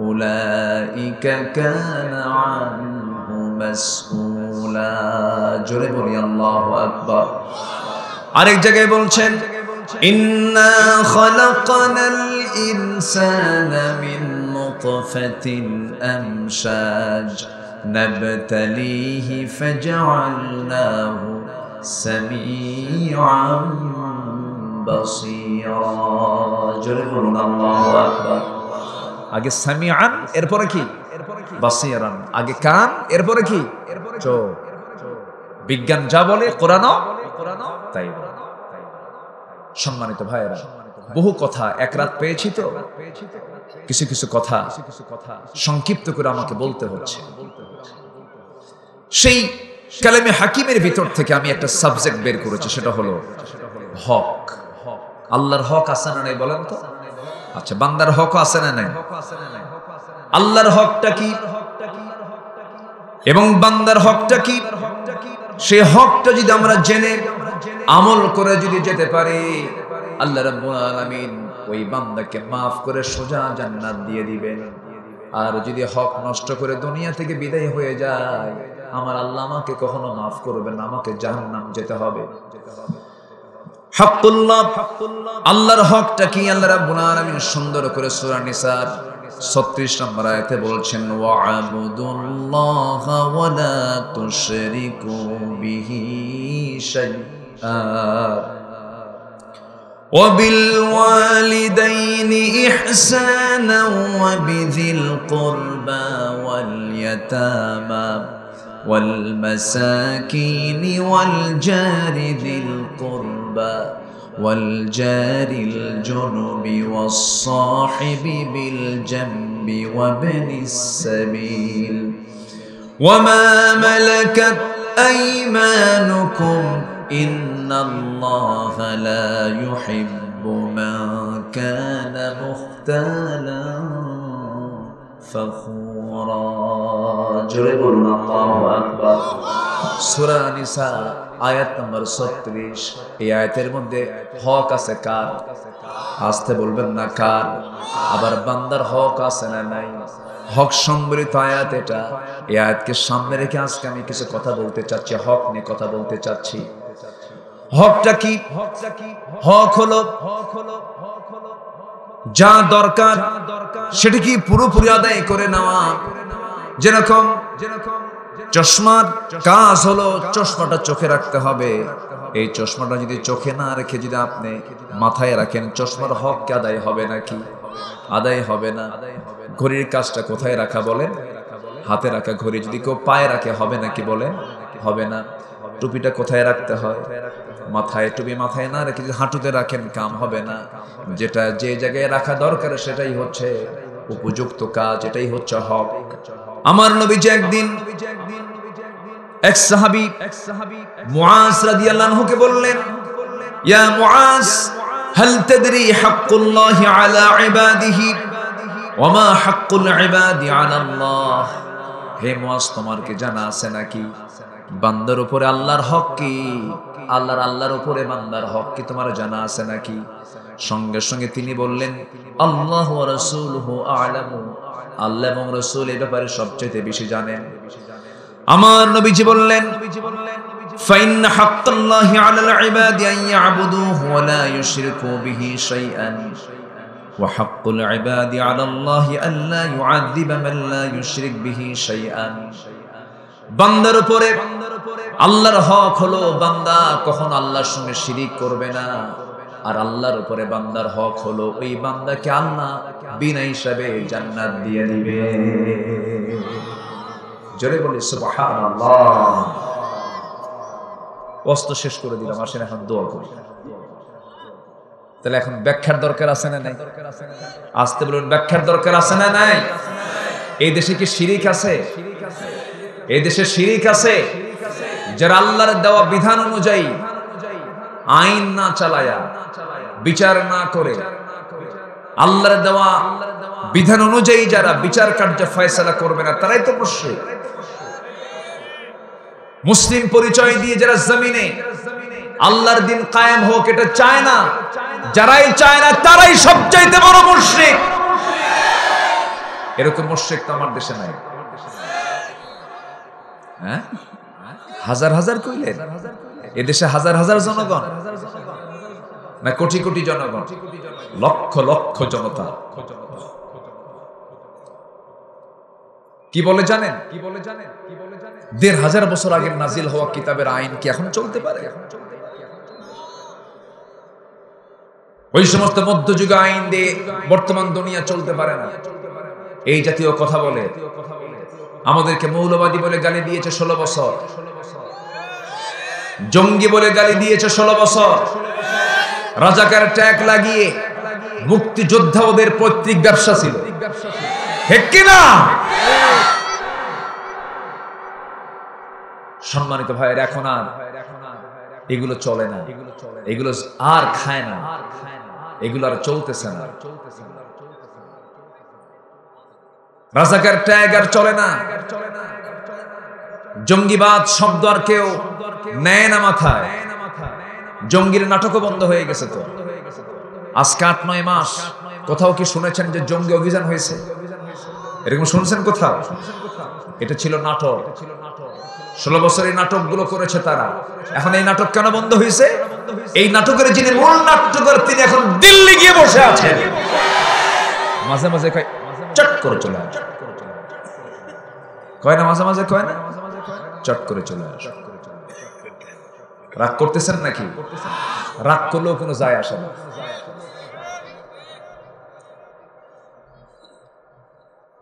উলাইকা কানা আনহু মাসউলা। জোরে বলি আল্লাহু আকবার। আরেক জায়গায় বলছেন ইন্না খালাকনাল ইনসানা মিন নুতফাতিন আমশাজ নাবতালিহি ফাজআলনাহু সামিআন বাসীরা। জোরে বলুন আল্লাহু আকবার। আগে সামিআন, এরপরে কি? বাসীরান। আগে কান, এরপরে কি? চোখ। বিজ্ঞান যা বলে কোরআনও তাই বলে। সম্মানিত ভাইয়েরা, বহু কথা এক রাত পেয়েছি, তো কিছু কিছু কথা সংক্ষিপ্ত করে আমাকে বলতে হচ্ছে। সেই কালামে হাকিমের ভিতর থেকে আমি একটা সাবজেক্ট বের করেছি, সেটা হলো হক। আল্লাহর হক আছে না নাই বলেন তো? আচ্ছা, বান্দার হক আছে না নাই? আল্লাহর হকটা কি এবং বান্দার হকটা কি? সেই হকটা যদি আমরা জেনে আমল করে যদি যেতে পারি, আল্লাহ রাব্বুল আলামিন ওই বান্দাকে মাফ করে সোজা জান্নাত দিয়ে দিবেন। আর যদি হক নষ্ট করে দুনিয়া থেকে বিদায় হয়ে যায়, আমার আল্লাহ আমাকে কখনো মাফ করবেন না, আমাকে জাহান্নাম যেতে হবে। হকুল্লাহ, আল্লাহর হকটা কি? আল্লাহ রাব্বুল আলামিন সুন্দর করে সূরা নিসার 36 নম্বর আয়াতে বলছেন ওয়া'বুদুল্লাহা ওয়া লা তুশরিকু বিহি শাইআ ওয়া বিল ওয়ালিদাইনি ইহসানা ওয়া বিযিল কুরবা ওয়াল ইয়াতামা ওয়াল মাসাকিনি ওয়াল জারি যিল কুরবা والجار الجنب والصاحب بالجنب وابن السبيل وما ملكت أيمانكم إن الله لا يحب من كان مختالا فخورا. جرب الله أكبر. সূরা নিসা আয়াত নম্বর 36। এই আয়াতের মধ্যে হক আছে কার? আসতে বলবেন না কার? আবার বান্দার হক আছে না নাই? হক সম্বলিত আয়াত এটা। এই আয়াতকে সামনে রেখে আজকে আমি কিছু কথা বলতে চাচ্ছি, হক নিয়ে কথা বলতে চাচ্ছি। হকটা কি? হক হলো যা দরকার সেটা কি পুরোপুরি আদায় করে নেওয়া। যেরকম চশমার কাজ হলো চশমাটা চোখে রাখতে হবে। এই চশমাটা যদি চোখে না রেখে যদি আপনি মাথায় রাখেন, চশমার হক কি আদায় হবে নাকি? আদায় হবে না। ঘড়ির কাজটা কোথায় রাখা বলেন? হাতে রাখা। ঘড়ি যদি কেউ পায়ে রাখে হবে নাকি বলেন? হবে না। টুপিটা কোথায় রাখতে হয়? মাথায়। টুপি মাথায় না রেখে যদি হাঁটুতে রাখেন কাম হবে না। যেটা যে জায়গায় রাখা দরকার সেটাই হচ্ছে উপযুক্ত কাজ, এটাই হচ্ছে হক। আমার নবীজি একদিন এক সাহাবী মুআজ রাদিয়াল্লাহু আনহুকে বললেন, ইয়া মুআজ হাল তাদরি হাক্কুল্লাহি আলা ইবাদিহি ওয়া মা হাক্কুল ইবাদি আলা আল্লাহ। হে মুআজ, তোমার কি জানা আছে নাকি বান্দার উপরে আল্লাহর হক কি? আল্লাহর উপরে বান্দার হক কি তোমার জানা আছে নাকি? সঙ্গে সঙ্গে তিনি বললেন, আল্লাহু ওয়া রাসূলুহু আ'লামু। আল্লাহ এবং রাসূল এই ব্যাপারে সবচেয়ে বেশি জানেন। আমার নবীজি বললেন, ফাইন্না হাক্কাল্লাহি আলাল ইবাদি আন ইয়াবুদুহু ওয়া লা ইউশরিকু বিহি শাইআন ওয়া হাক্কুল ইবাদি আলাল্লাহি আল্লা ইউআযিবা মান লা ইউশরিক বিহি শাইআন। বান্দার উপরে আল্লাহর হক হলো বান্দা কখনো আল্লাহর সঙ্গে শিরিক করবে না। আর আল্লাহর উপরে বান্দার হক হলো ওই বান্দাকে আল্লাহ বিনা হিসাবে জান্নাত দিয়ে দিবে। জোরে বলি সুবহানাল্লাহ। ওয়াজ শেষ করে দিলাম, আসেন এখন দোয়া করি। তাহলে এখন ব্যাখ্যার দরকার আছে না নাই? আসতে বলুন, ব্যাখ্যার দরকার আছে না নাই? এই দেশে কি শিরিক আছে? এই দেশে শিরিক আছে যারা আল্লাহর দেওয়া বিধান অনুযায়ী আইন না চালায়া, বিচার না করে, আল্লাহর দেওয়া বিধান অনুযায়ী যারা বিচার কার্য ফয়সালা করবে না, তারাই তো মুশরিক। মুসলিম পরিচয় দিয়ে যারা জমিনে আল্লাহর দিন কায়েম হোক এটা চায় না। যারাই চায় না তারাই সবচাইতে বড় মুশরিক। এরকম মুশরিক তো আমার দেশে নাই। হ্যাঁ, হাজার হাজার কইলেন, এদেশে হাজার হাজার জনগণ না কোটি কোটি জনগণ, লক্ষ লক্ষ জনতা। কি বলে জানেন? ১৫০০ বছর আগে নাজিল হওয়া কিতাবের আইন কি এখন চলতে পারে? ওই সমস্ত মধ্যযুগ আইন দিয়ে বর্তমান দুনিয়া চলতে পারে না। এই জাতীয় কথা বলে আমাদেরকে মৌলবাদী বলে গালি দিয়েছে 16 বছর, জঙ্গি বলে গালি দিয়েছে 16 বছর, রাজাকার ট্যাগ লাগিয়ে মুক্তিযোদ্ধা ওদের পৈতৃক ব্যবসা ছিল, ঠিক কিনা? সম্মানিত ভাইয়ের, এখন আর এগুলো চলে না, এগুলো আর খায় না, এগুলো আর চলতেছে না। রাজাকার ট্যাগ আর চলে না, জঙ্গিবাদ শব্দ আর কেউ নেয় না মাথায়। জঙ্গির নাটকও বন্ধ হয়ে গেছে। তো আজকে 8-9 মাস কোথাও কি শুনেছেন যে জঙ্গি অভিযান হয়েছে? এরকম শুনছেন কোথাও? এটা ছিল নাটক। 16 বছর এই নাটকগুলো করেছে তারা। এখন এই নাটক কেন বন্ধ হয়েছে? এই নাটকের যিনি মূল নাট্যকার তিনি এখন দিল্লি গিয়ে বসে আছেন। মাঝে মাঝে চট করে চলে আসে, কয় না? মাঝে মাঝে কয় না? চট করে চলে আসে। রাগ করতেছেন নাকি? রাগ করলেও কোনো যায় আসে না।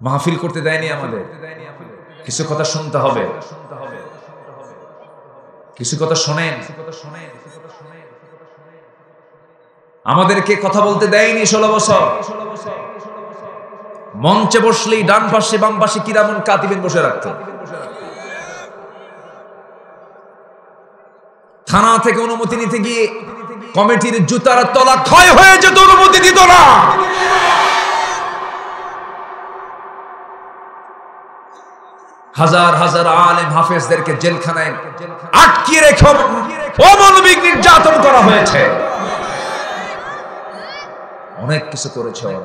মাহফিল করতে দেয়নি আমাদের। কিছু কথা শুনতে হবে, কিছু কথা শোনেন। আমাদেরকে কথা বলতে দেয়নি 16 বছর। মঞ্চে বসলেই ডান পাশে বাম পাশে কিরামন কাতিবিন বসে রাখতো। থানা থেকে অনুমতি নিতে গিয়ে কমিটির জুতার তলা ক্ষয় হয়ে যেত, অনুমতি দিত না। হাজার হাজার আলেম হাফেজদেরকে জেলখানায় আটকে রেখে অমানবিক নির্যাতন করা হয়েছে। অনেক কিছু করেছে ওরা।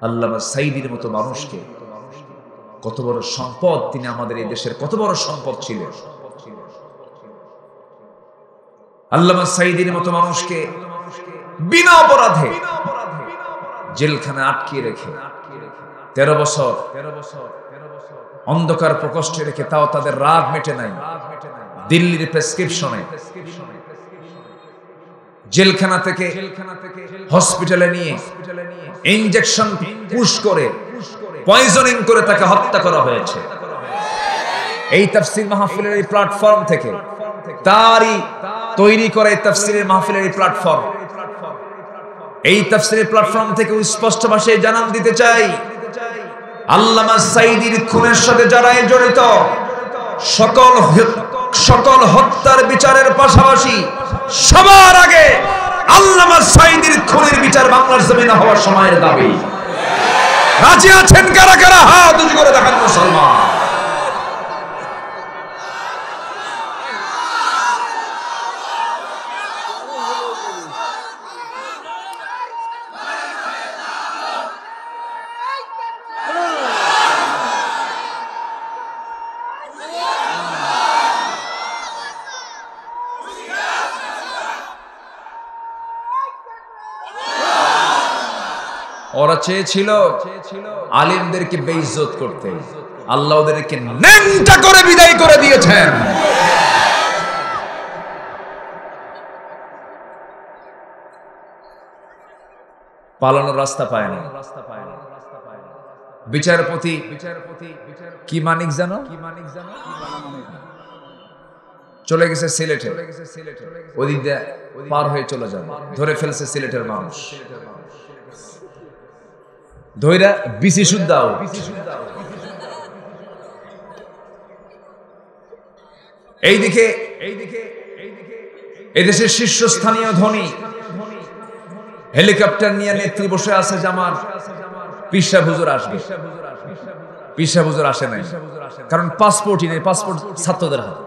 আল্লামা সাঈদীর মতো মানুষকে, কত বড় সম্পদ তিনি আমাদের এই দেশের, কত বড় সম্পদ ছিলেন। আল্লামা সাঈদীর মতো মানুষকে বিনা অপরাধে জেলখানায় আটকে রেখে 13 বছর অন্ধকার প্রকোষ্ঠে রেখে, তাও তাদের রাগ মেটে নাই। দিল্লির প্রেসক্রিপশনে জেলখানা থেকে হসপিটালে নিয়ে ইনজেকশন পুশ করে, পয়জনিং করে তাকে হত্যা করা হয়েছে। এই তাফসীর মাহফিলের এই প্ল্যাটফর্ম থেকে, তারই তৈরি করা এই তাফসীরের মাহফিলের এই প্ল্যাটফর্ম, এই তাফসীরের প্ল্যাটফর্ম থেকে স্পষ্ট ভাষায় জানান দিতে চাই, আল্লামা সাঈদীর খুনের সাথে যারা জড়িত, সকল হত্যার বিচারের পাশাপাশি সবার আগে আল্লামা সাঈদীর খুনের বিচার বাংলার জমিনে হওয়ার সময়ের দাবি। রাজি আছেন কারা কারা? হাত উঁচু করে দেখান মুসলমান। ওরা চেয়েছিল আলেমদেরকে বেইজ্জত করতে, আল্লাহ ওদেরকে ন্যাংটা করে বিদায় করে দিয়েছেন। পালানোর রাস্তা পায় না। বিচারপতি কি মানিক জানো, চলে গেছে সিলেটে, ওদিক দিয়ে পার হয়ে চলে যাবে, ধরে ফেলছে সিলেটের মানুষ, ধৈরা বিসি শুদ্ধাও। এইদিকে এদেশের শীর্ষস্থানীয় ধনী হেলিকপ্টার নিয়ে নেত্রী বসে আছে যে আমার পীর সাহেব হুজুর আসবে। পীর সাহেব হুজুর আসে নাই, কারণ পাসপোর্টই নেই, পাসপোর্ট ছাত্রদের হাতে।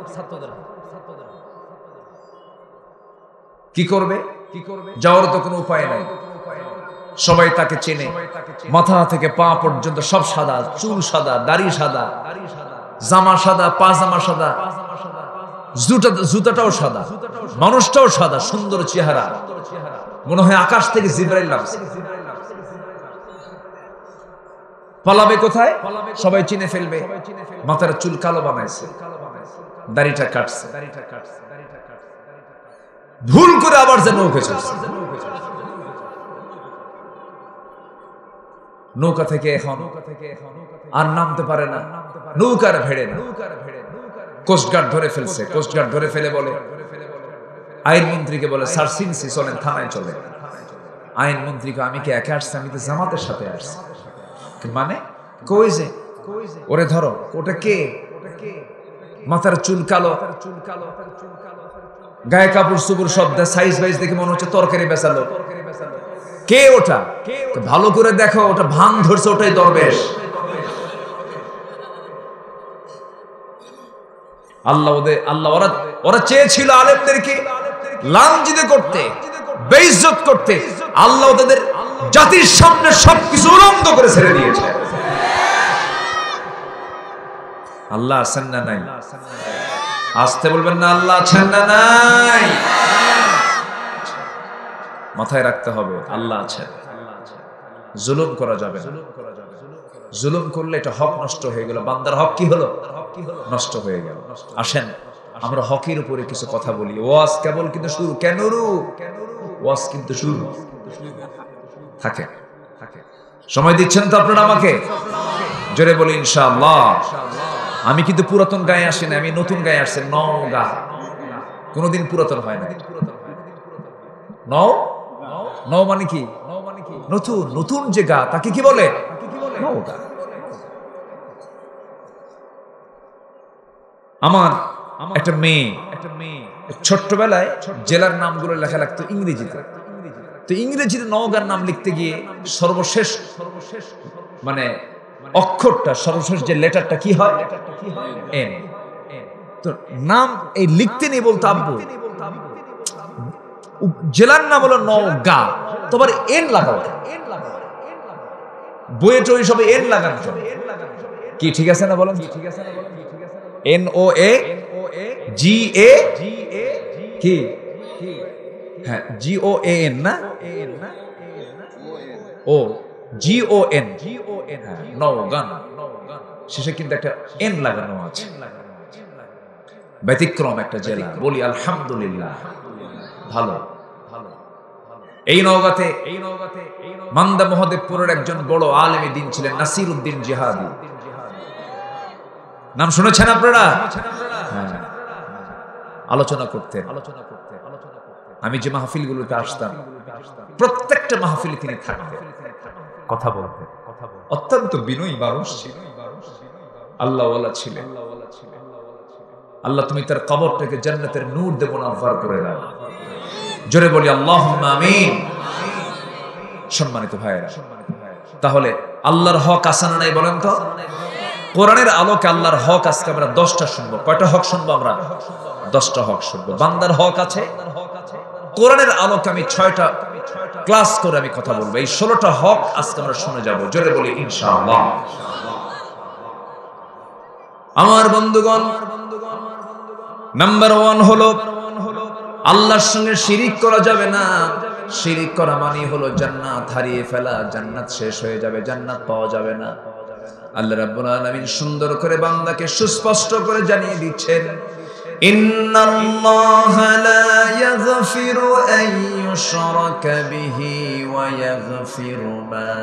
কি করবে? যাওয়ার তো কোনো উপায় নাই। সবাই তাকে চেনে, মাথা থেকে পা পর্যন্ত সব সাদা, চুল সাদা, দাড়ি সাদা, জামা সাদা, পাজামা সাদা, জুতাটাও সাদা, মানুষটাও সাদা, সুন্দর চেহারা, মনে হয় আকাশ থেকে জিবরাইল নামছে। পালাবে কোথায়? সবাই চিনে ফেলবে। মাথার চুল কালো বানাইছে, দাড়িটা কাটছে, ভুল করে আবার যে নৌকা চলছে। নৌকা থেকে এখন আর নামতে পারে না, নৌকার ভেড়ে না। কোস্টগার্ড ধরে ফেলছে। কোস্টগার্ড ধরে ফেলে বলে, আইনমন্ত্রীকে বলে, স্যার সিনসি, চলেন থানায় চলে। আইনমন্ত্রীকে, আমি কি একা আসছি? আমি তো জামাতের সাথে আসছি। মানে কই যে? ওরে ধরো। ওটা কে? মাথার চুল কালো, গায়ে কাপড় চুপুর সব সাইজ বাইজ দেখে মনে হচ্ছে তরকারি বেচালো। কে ওটা? ভালো করে দেখো, ওটা ভাং ধরছে, ওটাই দরবেশ। আল্লাহ ওরা চেয়েছিল আলেমদেরকে লাঞ্ছিত করতে, বেইজ্জত করতে। আল্লাহ তাদের জাতির সামনে সবকিছু উলঙ্গ করে ছেড়ে দিয়েছে। আল্লাহ আছেন না নাই? আসতে বলবেন না, আল্লাহ আছেন না নাই? মাথায় রাখতে হবে, আল্লাহ আছেন। জুলুম করা যাবে না। জুলুম করলে এটা হক নষ্ট হয়ে গেল। বান্দার হক কি হলো? নষ্ট হয়ে গেল। আসেন আমরা হকের উপরে কিছু কথা বলি। ওয়াজ কেবল কিন্তু শুরু। কেন ওয়াজ কিন্তু শুরু থাকে। সময় দিচ্ছেন তো আপনারা আমাকে? জোরে বলি ইনশাআল্লাহ। আমি কিন্তু পুরাতন গায়ে আসি না, আমি নতুন গায়ে আসছি। নওগাঁ কোনদিন পুরাতন হয় না। নও মানে কি? নতুন। নতুন যে গা, তাকে কি বলে? নওগাঁ। আমার একটা মেয়ে ছোট্টবেলায় জেলার নামগুলো লেখা লাগতো ইংরেজিতে। তো ইংরেজিতে নওগাঁর নাম লিখতে গিয়ে সর্বশেষ মানে অক্ষরটা, সর্বশেষ যে লেটারটা কি হয়? এন। তো নাম এই লিখতে নেই, বলতো আব্বু জেলার নাম হলো নওগাঁ, তোমার এন লাগাও। বইয়ে টই সবে এন লাগানো কি ঠিক আছে না বলেন? NOAGA কি? হ্যাঁ, GOAN না? ও GON, নওগাঁ। শেষে কিন্তু একটা এন লাগানো আছে। ব্যতিক্রম একটা জেলা। বলি আলহামদুলিল্লাহ। ভালো। এই নওগাঁতে মান্দা মহাদেবপুরের একজন বড় আলেমে দ্বীন ছিলেন নাসির উদ্দিন জিহাদি। নাম শুনেছেন আপনারা? আলোচনা করতে আমি যে মাহফিলগুলোতে আসতাম, প্রত্যেকটা মাহফিলে তিনি থাকতেন, কথা বলতেন। অত্যন্ত বিনয়ী মানুষ ছিলেন, আল্লাহওয়ালা ছিলেন। আল্লাহ তুমি তার কবরটাকে জান্নাতের নূর দিয়ে মুনাফফার করে দাও। জোরে বলি আল্লাহুম্মা আমিন। সম্মানিত ভাইয়েরা, তাহলে আল্লাহর হক আছে না নাই বলেন তো? কোরআনের আলোকে আল্লাহর হক আজকে আমরা 10টা শুনবো। কয়টা হক শুনবো আমরা? 10টা হক শুনবো। বান্দার হক আছে। কোরআনের আলোকে আমি 6টা ক্লাস করে আমি কথা বলবো। এই 16টা হক আজকে আমরা শুনে যাব। জোরে বলি ইনশাআল্লাহ। আমার বন্ধুগণ, নাম্বার 1 হলো আল্লাহর সঙ্গে শিরিক করা যাবে না। শিরিক করা মানে হলো জান্নাত হারিয়ে ফেলা, জান্নাত শেষ হয়ে যাবে, জান্নাত পাওয়া যাবে না। আল্লাহ রাব্বুল আলামিন সুন্দর করে বান্দাকে সুস্পষ্ট করে জানিয়ে দিচ্ছেন, ইন্নাল্লাহা লা ইয়াগফিরু আন ইউশরাকা বিহি ওয়া ইয়াগফিরু মা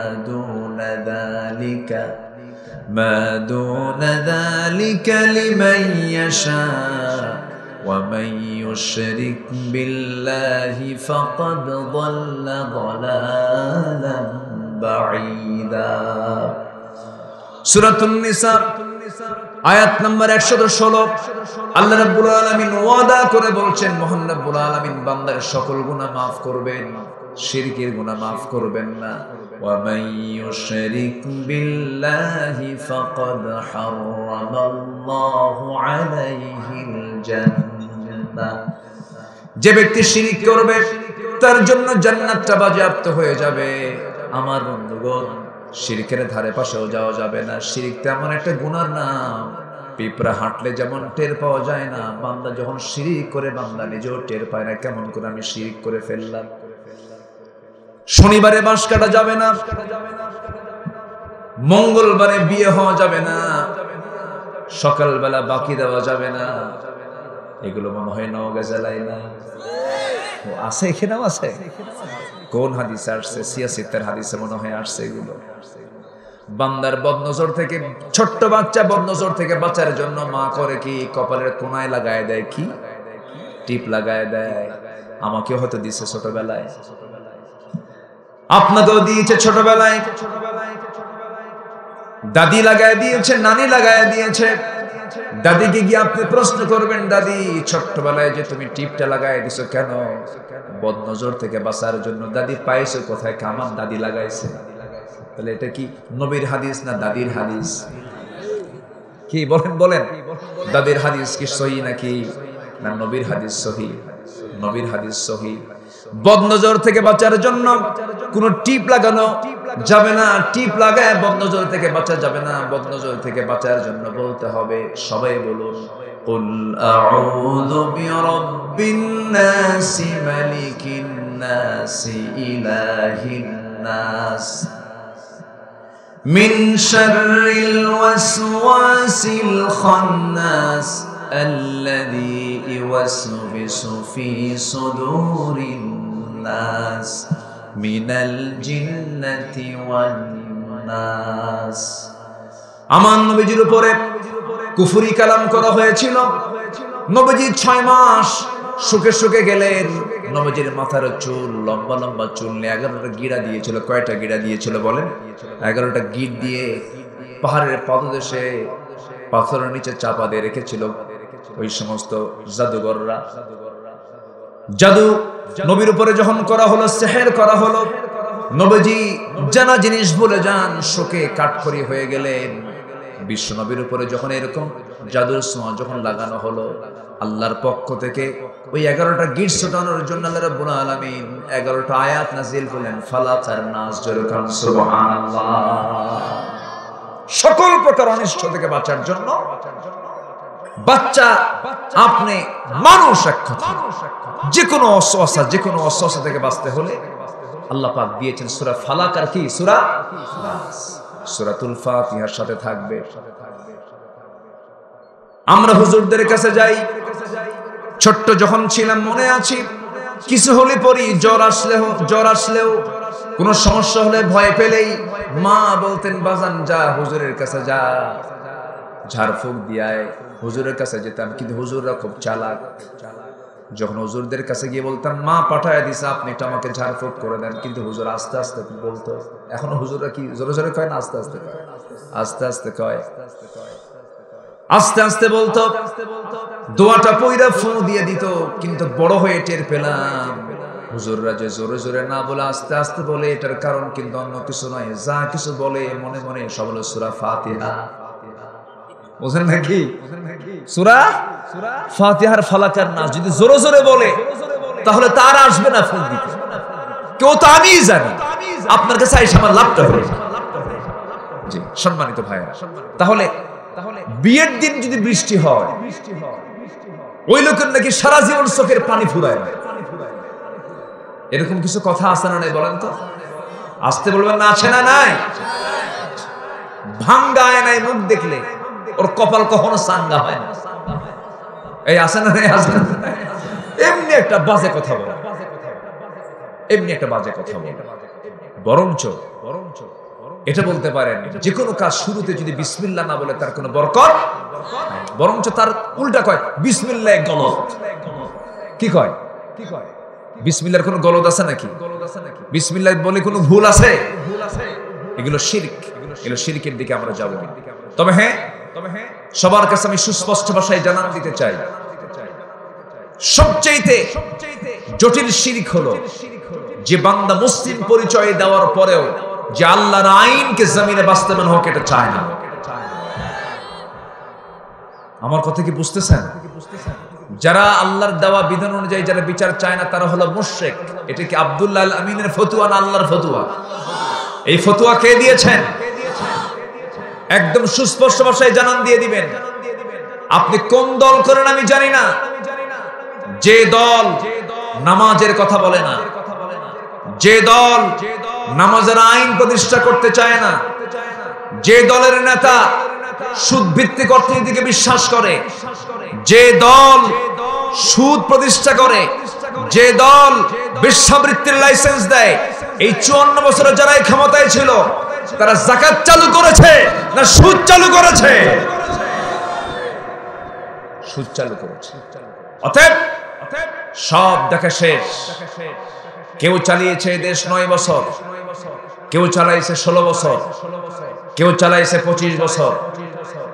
দুনা যালিকা লিমান ইয়াশা ওয়া মান ইউশরিক বিল্লাহি ফাকাদ দাল্লা দালালান বাঈদা। সূরাতুন নিসা আয়াত নাম্বার 116। আল্লাহ রাব্বুল আলামিন ওয়াদা করে বলছেন, মহান রাব্বুল আলামিন বান্দার সকল গুনাহ maaf করবেন, শিরকের গুনাহ maaf করবেন না। ওয়া মান ইউশরিক বিল্লাহি ফাকাদ হারামাল্লাহু আলাইহিল জান্নাহ যে ব্যক্তি শিরিক করবে তার জন্য জান্নাতটা বাজেয়াপ্ত হয়ে যাবে। আমার বন্ধুগণ, শিরকের ধারে পাশেও যাওয়া যাবে না। শিরিক তেমন একটা গুনার নাম, পিঁপড়া হাঁটলে যেমন টের পাওয়া যায় না, বান্দা যখন শিরিক করে বান্দা নিজেও টের পায় না কেমন করে আমি শিরিক করে ফেললাম। শনিবারে বাঁশ কাটা যাবে না, মঙ্গলবারে বিয়ে হওয়া যাবে না, সকালবেলা বাকি দেওয়া যাবে না। এগুলো মনে হয় নওগাঁ জেলায় না, আছে এখানেও আছে। কোন হাদিসে আসছে? সিয়াসিতের হাদিসে মনে হয় আসছে এগুলো। বান্দার বদনজর থেকে, ছোট্ট বাচ্চা বদনজর থেকে বাঁচার জন্য মা করে কি কপালের কোনায় লাগায় দেয়, কি টিপ লাগায় দেয়। আমাকেও হয়তো দিছে ছোটবেলায়, আপনাকেও দিয়েছে ছোটবেলায়, দাদি লাগায় দিয়েছে, নানি লাগায় দিয়েছে। দাদিকে গিয়ে আপনি প্রশ্ন করবেন, দাদি ছোট্টবেলায় যে তুমি টিপটা লাগায় দিছো কেন? বদনজর থেকে বাঁচার জন্য। দাদি পাইছো কোথায়? আমার দাদি লাগাইছে। তাহলে এটা কি নবীর হাদিস না দাদির হাদিস? কি বলেন বলেন, দাদির হাদিস কি সহি নাকি না নবীর হাদিস সহি? নবীর হাদিস সহি। বদনজর থেকে বাঁচার জন্য কোন টিপ লাগানো যাবে না, টিপ লাগায় বদনজর থেকে বাঁচা যাবে না। বদনজর থেকে বাঁচার জন্য বলতে হবে, সবাই বলুন, কুল আউযু বিরাব্বিন নাস মালিকিন নাস ইলাহিন নাস মিন শাররিল ওয়াসওয়াসিল খান্নাস আল্লাযী ইউওয়াসবিসু ফি সুদুরিন নাস মিনাল জিন্নাতি ওয়ান নাস। আমার নবীজির উপরে কুফরি কালাম করা হয়েছিল। নবীজি 6 মাস সুখে সুখে গেলেন। নবীজির মাথার চুল, লম্বা লম্বা চুল নিয়ে 11টা গিরা দিয়েছিল। কয়টা গিরা দিয়েছিল বলেন? 11টা গির দিয়ে পাহাড়ের পাদদেশে পাথরের নিচে চাপা দিয়ে রেখেছিল ওই সমস্ত জাদুঘররা। জাদু নবীর উপরে যখন করা হলো, সেহের করা হলো, নবীজি জানা জিনিস ভুলে যান, শোকে কাঠখড়ি হয়ে গেলেন। বিশ্ব নবীর উপরে যখন এরকম জাদুর ছোঁয়া যখন লাগানো হলো, আল্লাহর পক্ষ থেকে ওই 11টা গিট ছোটানোর জন্য আল্লাহ রাব্বুল আলামিন 11টা আয়াত নাযিল করলেন, ফালাক আর নাস। জোরে কান সুবহানাল্লাহ। সকল প্রকার অনিষ্ট থেকে বাঁচার জন্য বাচ্চা, আপনি মানুষ, এক কথা, যে কোনো অসওয়াসা, যে কোনো অসওয়াসা থেকে বাঁচতে হলে আল্লাহ পাক দিয়েছেন সূরা ফালাক আর কি সূরা নাস। সূরাতুল ফাতিহার সাথে থাকবে। আমরা হুজুরদের কাছে যাই, ছোট্ট যখন ছিলাম মনে আছে, কিছু হলে পরি, জ্বর আসলেও কোনো সমস্যা হলে ভয় পেলেই মা বলতেন, বাজান যা হুজুরের কাছে যা, ঝাড়ফুঁক দিয়ায় হুজুরের কাছে যেতাম। কিন্তু হুজুররা খুব চালাক। যখন হুজুরদের কাছে গিয়ে বলতাম, মা পাঠায় দিছে, আপনি একটু আমাকে ঝাড়ফুঁক করে দেন, কিন্তু হুজুর আস্তে আস্তে বলতো। এখনো হুজুররা কি জোরে জোরে কয় না আস্তে আস্তে কয়? আস্তে আস্তে কয়, আস্তে আস্তে বলতো। দোয়াটা পয়রা ফু দিয়ে দিত। কিন্তু বড় হয়ে টের পেলাম হুজুররা যে জোরে জোরে না বলে আস্তে আস্তে বলে, এটার কারণ কিন্তু অন্য কিছু নয়। যা কিছু বলে মনে মনে সব হলো সূরা ফাতিহা। বুঝেন নাকি? সূরা ফাতিহার ফালাক আর নাস যদি জোরে জোরে বলে, তাহলে তার আসবে না ফোন দিতে। কেউ তো আমি জানি, আপনার কাছে আইসা আমার লাভটা হলো। জি সম্মানিত ভাইরা, তাহলে বিয়ের দিন যদি বৃষ্টি হয়, ওই লোকের নাকি সারা জীবন চোখের পানি ফুরায় না। এরকম কিছু কথা আছে না নাই বলেন তো? আসতে বলবেন না, আছে না নাই? ভাঙ্গায় নাই মুখ দেখলে ওর কপাল কখনো সাঙ্গা হয় না। এই আছে না নাই? আছে না? এমনি একটা বাজে কথা বলে, এমনি একটা বাজে কথা বলে। বরঞ্চ এটা বলতে পারেন, যে কোনো কাজ শুরুতে যদি বিসমিল্লাহ না বলে তার কোনো বরকত, বরঞ্চ তার উল্টা কয় বিসমিল্লাহ গলত। কি কয়? বিসমিল্লাহর কোনো গলত আছে নাকি? বিসমিল্লাহ বলে কোনো ভুল আছে? এগুলো শিরক। এগুলো শিরকের দিকে আমরা যাব। তবে হ্যাঁ, সবার কাছে আমি সুস্পষ্ট ভাষায় জানান দিতে চাই, সবচেয়ে জটিল শিরক হলো যে বান্দা মুসলিম পরিচয় দেওয়ার পরেও যে আল্লাহর আইনকে জমিনে বাস্তবায়ন হোক এটা চায় না। আমার কথা কি বুঝতেছেন? যারা আল্লাহর দেওয়া বিধান অনুযায়ী যারা বিচার চায় না তারা হলো মুশরিক। এটা কি আব্দুল্লাহ আল আমিনের ফতোয়া না আল্লাহর ফতোয়া? এই ফতোয়া কে দিয়েছেন? একদম সুস্পষ্ট ভাষায় জানান দিয়ে দিবেন। আপনি কোন দল করেন আমি জানি না, যে দল নামাজের কথা বলে না, যে দল নামাজের আইন প্রতিষ্ঠা করতে চায় না, যে দলের নেতা সুদ ভিত্তিক অর্থনীতিকে বিশ্বাস করে, যে দল সুদ প্রতিষ্ঠা করে, যে দল বেশ্যাবৃত্তির লাইসেন্স দেয়, এই 54 বছরে যারা এই ক্ষমতায় ছিল তারা যাকাত চালু করেছে না সুদ চালু করেছে? সুদ চালু করেছে। অতএব সব দেখা শেষ। কেউ চালিয়েছে দেশ 9 বছর, কেউ চালাইছে 16 বছর, কেউ চালাইছে 25 বছর,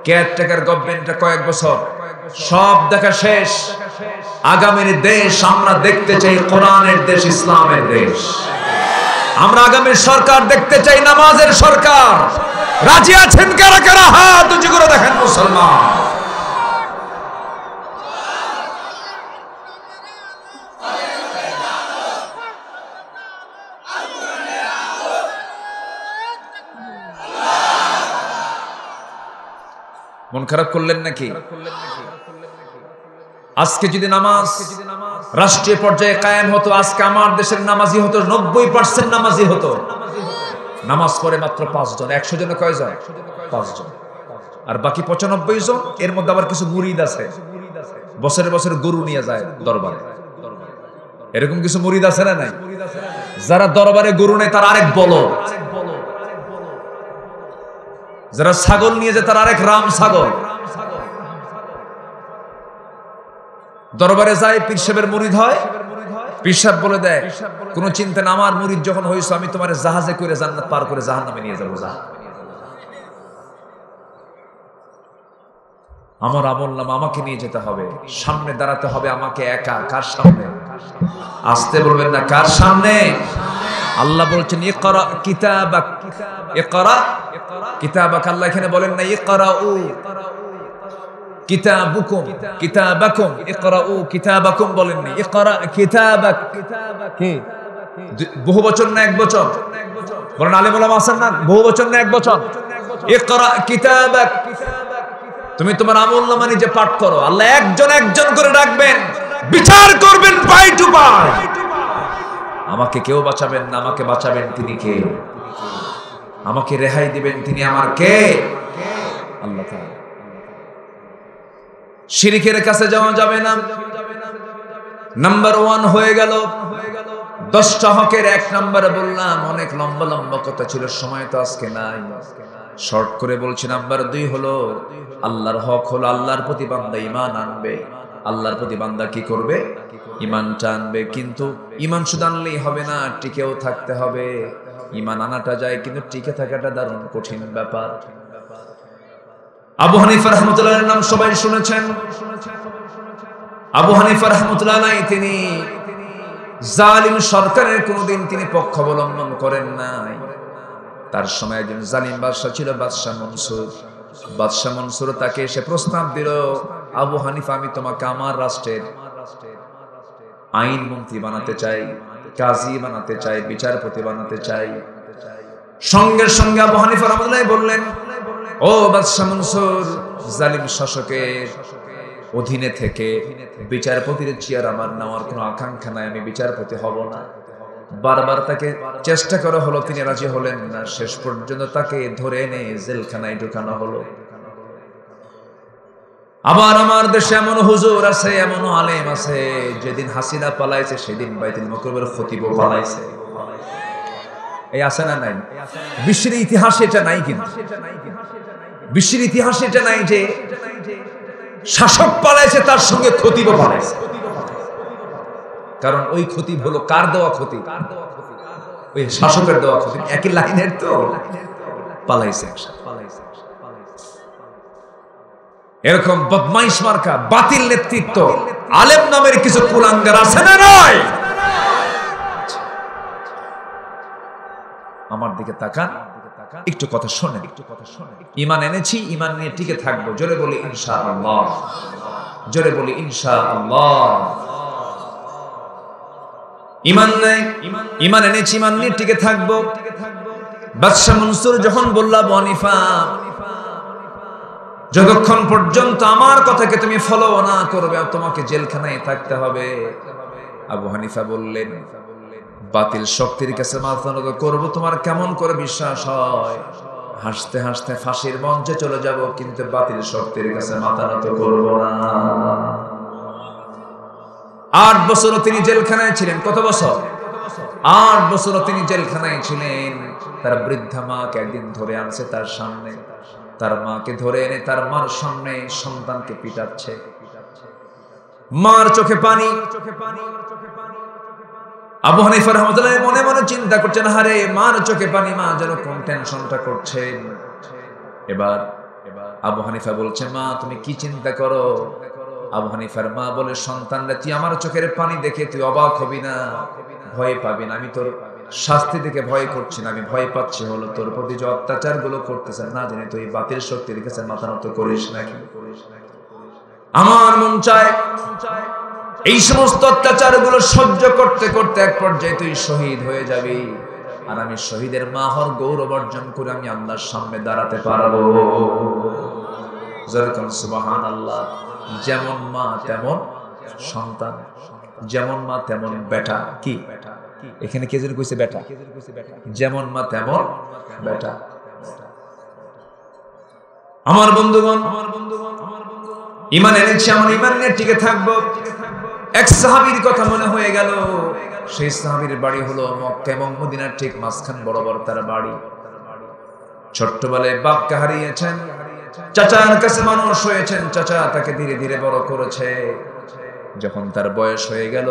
কেয়ারটেকার গভর্নমেন্টটা কয়েক বছর। সব দেখা শেষ। আগামীর দেশ আমরা দেখতে চাই কোরআনের দেশ, ইসলামের দেশ। আমরা আগামীর সরকার দেখতে চাই নামাজের সরকার। রাজি আছেন কারা কারা? হাত উঁচু করে দেখেন মুসলমান। মন খারাপ করলেন নাকি? আজকে যদি নামাজ রাষ্ট্রীয় পর্যায়ে কায়েম হতো, আজকে আমার দেশের নামাজি হতো 90% নামাজি হতো। নামাজ পড়ে মাত্র 5 জন। 100 জনে কয়জন? 5 জন। আর বাকি 95 জন, এর মধ্যে আবার কিছু মুরিদ আছে, বছরে বছরে গরু নিয়ে যায় দরবারে। এরকম কিছু মুরিদ আছে না নাই? যারা দরবারে গরু নেয় তার আরেক বলদ, যারা ছাগল নিয়ে যায় তার আরেক রাম ছাগল। দরবারে যায়, পীর সাহেবের মুরিদ হয়, পীর সাহেব বলে দেয় কোনো চিন্তা না, আমার মুরিদ যখন হইছো আমি তোমার জাহাজে করে জান্নাত পার করে জাহান্নামে নিয়ে যাবো। আমার আমল নামা আমাকে নিয়ে যেতে হবে, সামনে দাঁড়াতে হবে আমাকে একা। কার সামনে? আসতে বলবেন না, কার সামনে? আল্লাহ বলছেন ইকরা কিতাবাক, ইকরা কিতাবাক। আল্লাহ এখানে বলেন না ইকরাউ কিতাবুকুম, কিতাবাকুম, ইকরাউ কিতাবাকুম বলেন না, ইকরা কিতাবাক। কি বহুবচন না একবচন? বলেন আলেম ওলামা আছেন না, বহুবচন না একবচন? ইকরা কিতাবাক। তুমি তোমার আমলনামা নিজে পাঠ করো। আল্লাহ একজন একজন করে ডাকবেন, বিচার করবেন পাই টু পাই। আমাকে কেউ বাঁচাবেন না, আমাকে বাঁচাবেন তিনি কে? আমাকে রেহাই দিবেন তিনি আমার কে? আল্লাহ তাআলা। শিরকের কাছে যাওয়া যাবে না। নাম্বার 1 হয়ে গেল। 10টা হকের 1 নম্বরে বললাম, অনেক লম্বা লম্বা কথা ছিল, সময় তো আজকে নাই, শর্ট করে বলছি। নাম্বার 2 হলো আল্লাহর হক হলো আল্লাহর প্রতি বান্দা ঈমান আনবে। আল্লাহর প্রতি বান্দা কি করবে? ঈমানটা আনবে। কিন্তু ঈমান শুধু আনলেই হবে না, টিকেও থাকতে হবে। ঈমান আনাটা যায়, কিন্তু টিকে থাকাটা দারুণ কঠিন ব্যাপার। আবু হানিফা রাহমাতুল্লাহ নাম সবাই শুনেছেন। আবু হানিফা রাহমাতুল্লাহ তিনি জালিম সরকারের কোনদিন তিনি পক্ষ অবলম্বন করেন নাই। তার সময় একজন জালিম বাদশা ছিল, বাদশা মনসুর। বাদশা মনসুর তাকে এসে প্রস্তাব দিল, আবু হানিফা আমি তোমাকে আমার রাষ্ট্রের আইন মন্ত্রী বানাতে চাই, কাজী বানাতে চাই, বিচারপতি বানাতে চাই। সঙ্গে সঙ্গে আবু হানিফা রাহমাতুল্লাহ বললেন, ও বাদশা মনসুর, জালিম শাসকের অধীনে থেকে বিচারপতির চেয়ার আমার নেওয়ার কোনো আকাঙ্ক্ষা নাই, আমি বিচারপতি হব না। বারবার তাকে চেষ্টা করা হলো, তিনি রাজি হলেন না। শেষ পর্যন্ত তাকে ধরে এনে জেলখানায় ঢুকানো হলো। আবার আমার দেশে এমন হুজুর আছে, এমন আলেম আছে, যেদিন হাসিনা পালাইছে সেদিন বাইতুল মুকাররমের খতিব পালাইছে। এই আছে না নাই? বিশ্বের ইতিহাসে এটা নাই। কিন্তু বিশ্বের ইতিহাসে এটা নাই যে শাসক পালাইছে তার সঙ্গে খতিব পালাইছে। কারণ ওই খতিব হলো কার দেওয়া খতিব? ওই শাসকের দেওয়া খতিব। একই লাইনের তো পালাইছে। এরকম বদমাইশ মার্কা বাতিল নেতৃত্ব আলেম নামের কিছু কুলাঙ্গার আছে না নাই? আমার দিকে তাকান, একটু কথা শোনেন। ঈমান এনেছি, ঈমান নিয়ে টিকে থাকবো। জোরে বলি ইনশাআল্লাহ। জোরে বলি ইনশাআল্লাহ। ঈমান নাই, ঈমান এনেছি, ঈমান নিয়ে টিকে থাকবো। বাদশা মনসুর যখন বলল আবু হানিফা, যতক্ষণ পর্যন্ত আমার কথাকে তুমি ফলো না করবে তোমাকে জেলখানায় থাকতে হবে। আবু হানিফা বললেন, বাতিল শক্তির কাছে মাথা নত করব তোমার কেমন করে বিশ্বাস হয়? হাসতে হাসতে ফাঁসির মঞ্চে চলে যাব, কিন্তু বাতিল শক্তির কাছে মাথা নত করব না। 8 বছর তিনি জেলখানায় ছিলেন। কত বছর? 8 বছর তিনি জেলখানায় ছিলেন। তার বৃদ্ধা মাকে একদিন ধরে আনছে তার সামনে, তার মাকে ধরে এনে তার মার সামনে সন্তানকে পিটাচ্ছে। মার চোখে পানি। আবু হানিফা রাহমাতুল্লাহ মনে মনে চিন্তা করছেন, হারে মার চোখে পানি, মা যেন কোন টেনশনটা করছেন। এবার আবু হানিফা বলছে, মা তুমি কি চিন্তা করো? আবু হানিফার মা বলে, সন্তানরা তুই আমার চোখের পানি দেখে তুই অবাক হবি না, ভয় পাবি না। আমি তোর শাস্তি থেকে ভয় করছি না, আমি ভয় পাচ্ছি হলো তোর প্রতি যে অত্যাচার গুলো করতেছে না জানি তুই বাতিল শক্তির কাছে মাথা নত করিস নাকি। আমার মন চায় এই সমস্ত অত্যাচার গুলো সহ্য করতে করতে এক পর্যায়ে তুই শহীদ হয়ে যাবি, আর আমি শহীদের মা হওয়ার গৌরব অর্জন করে আমি আল্লাহর সামনে দাঁড়াতে পারবো। সুবহানাল্লাহ। যেমন মা তেমন সন্তান, যেমন মা তেমন বেটা। কি এখানে কে যেন কইছে বেটা? যেমন মা তেমন বেটা। আমার বন্ধুগণ, ঈমান এনেছি, আমার ঈমান নিয়ে টিকে থাকবো। এক সাহাবীর কথা মনে হয়ে গেল। সেই সাহাবীর বাড়ি হলো মক্কা এবং মদিনার ঠিক মাঝখান বরাবর তার বাড়ি। ছোট্টবেলায় বাপকে হারিয়েছেন, চাচার কাছে মানুষ হয়েছেন, চাচা তাকে ধীরে ধীরে বড় করেছে। যখন তার বয়স হয়ে গেল,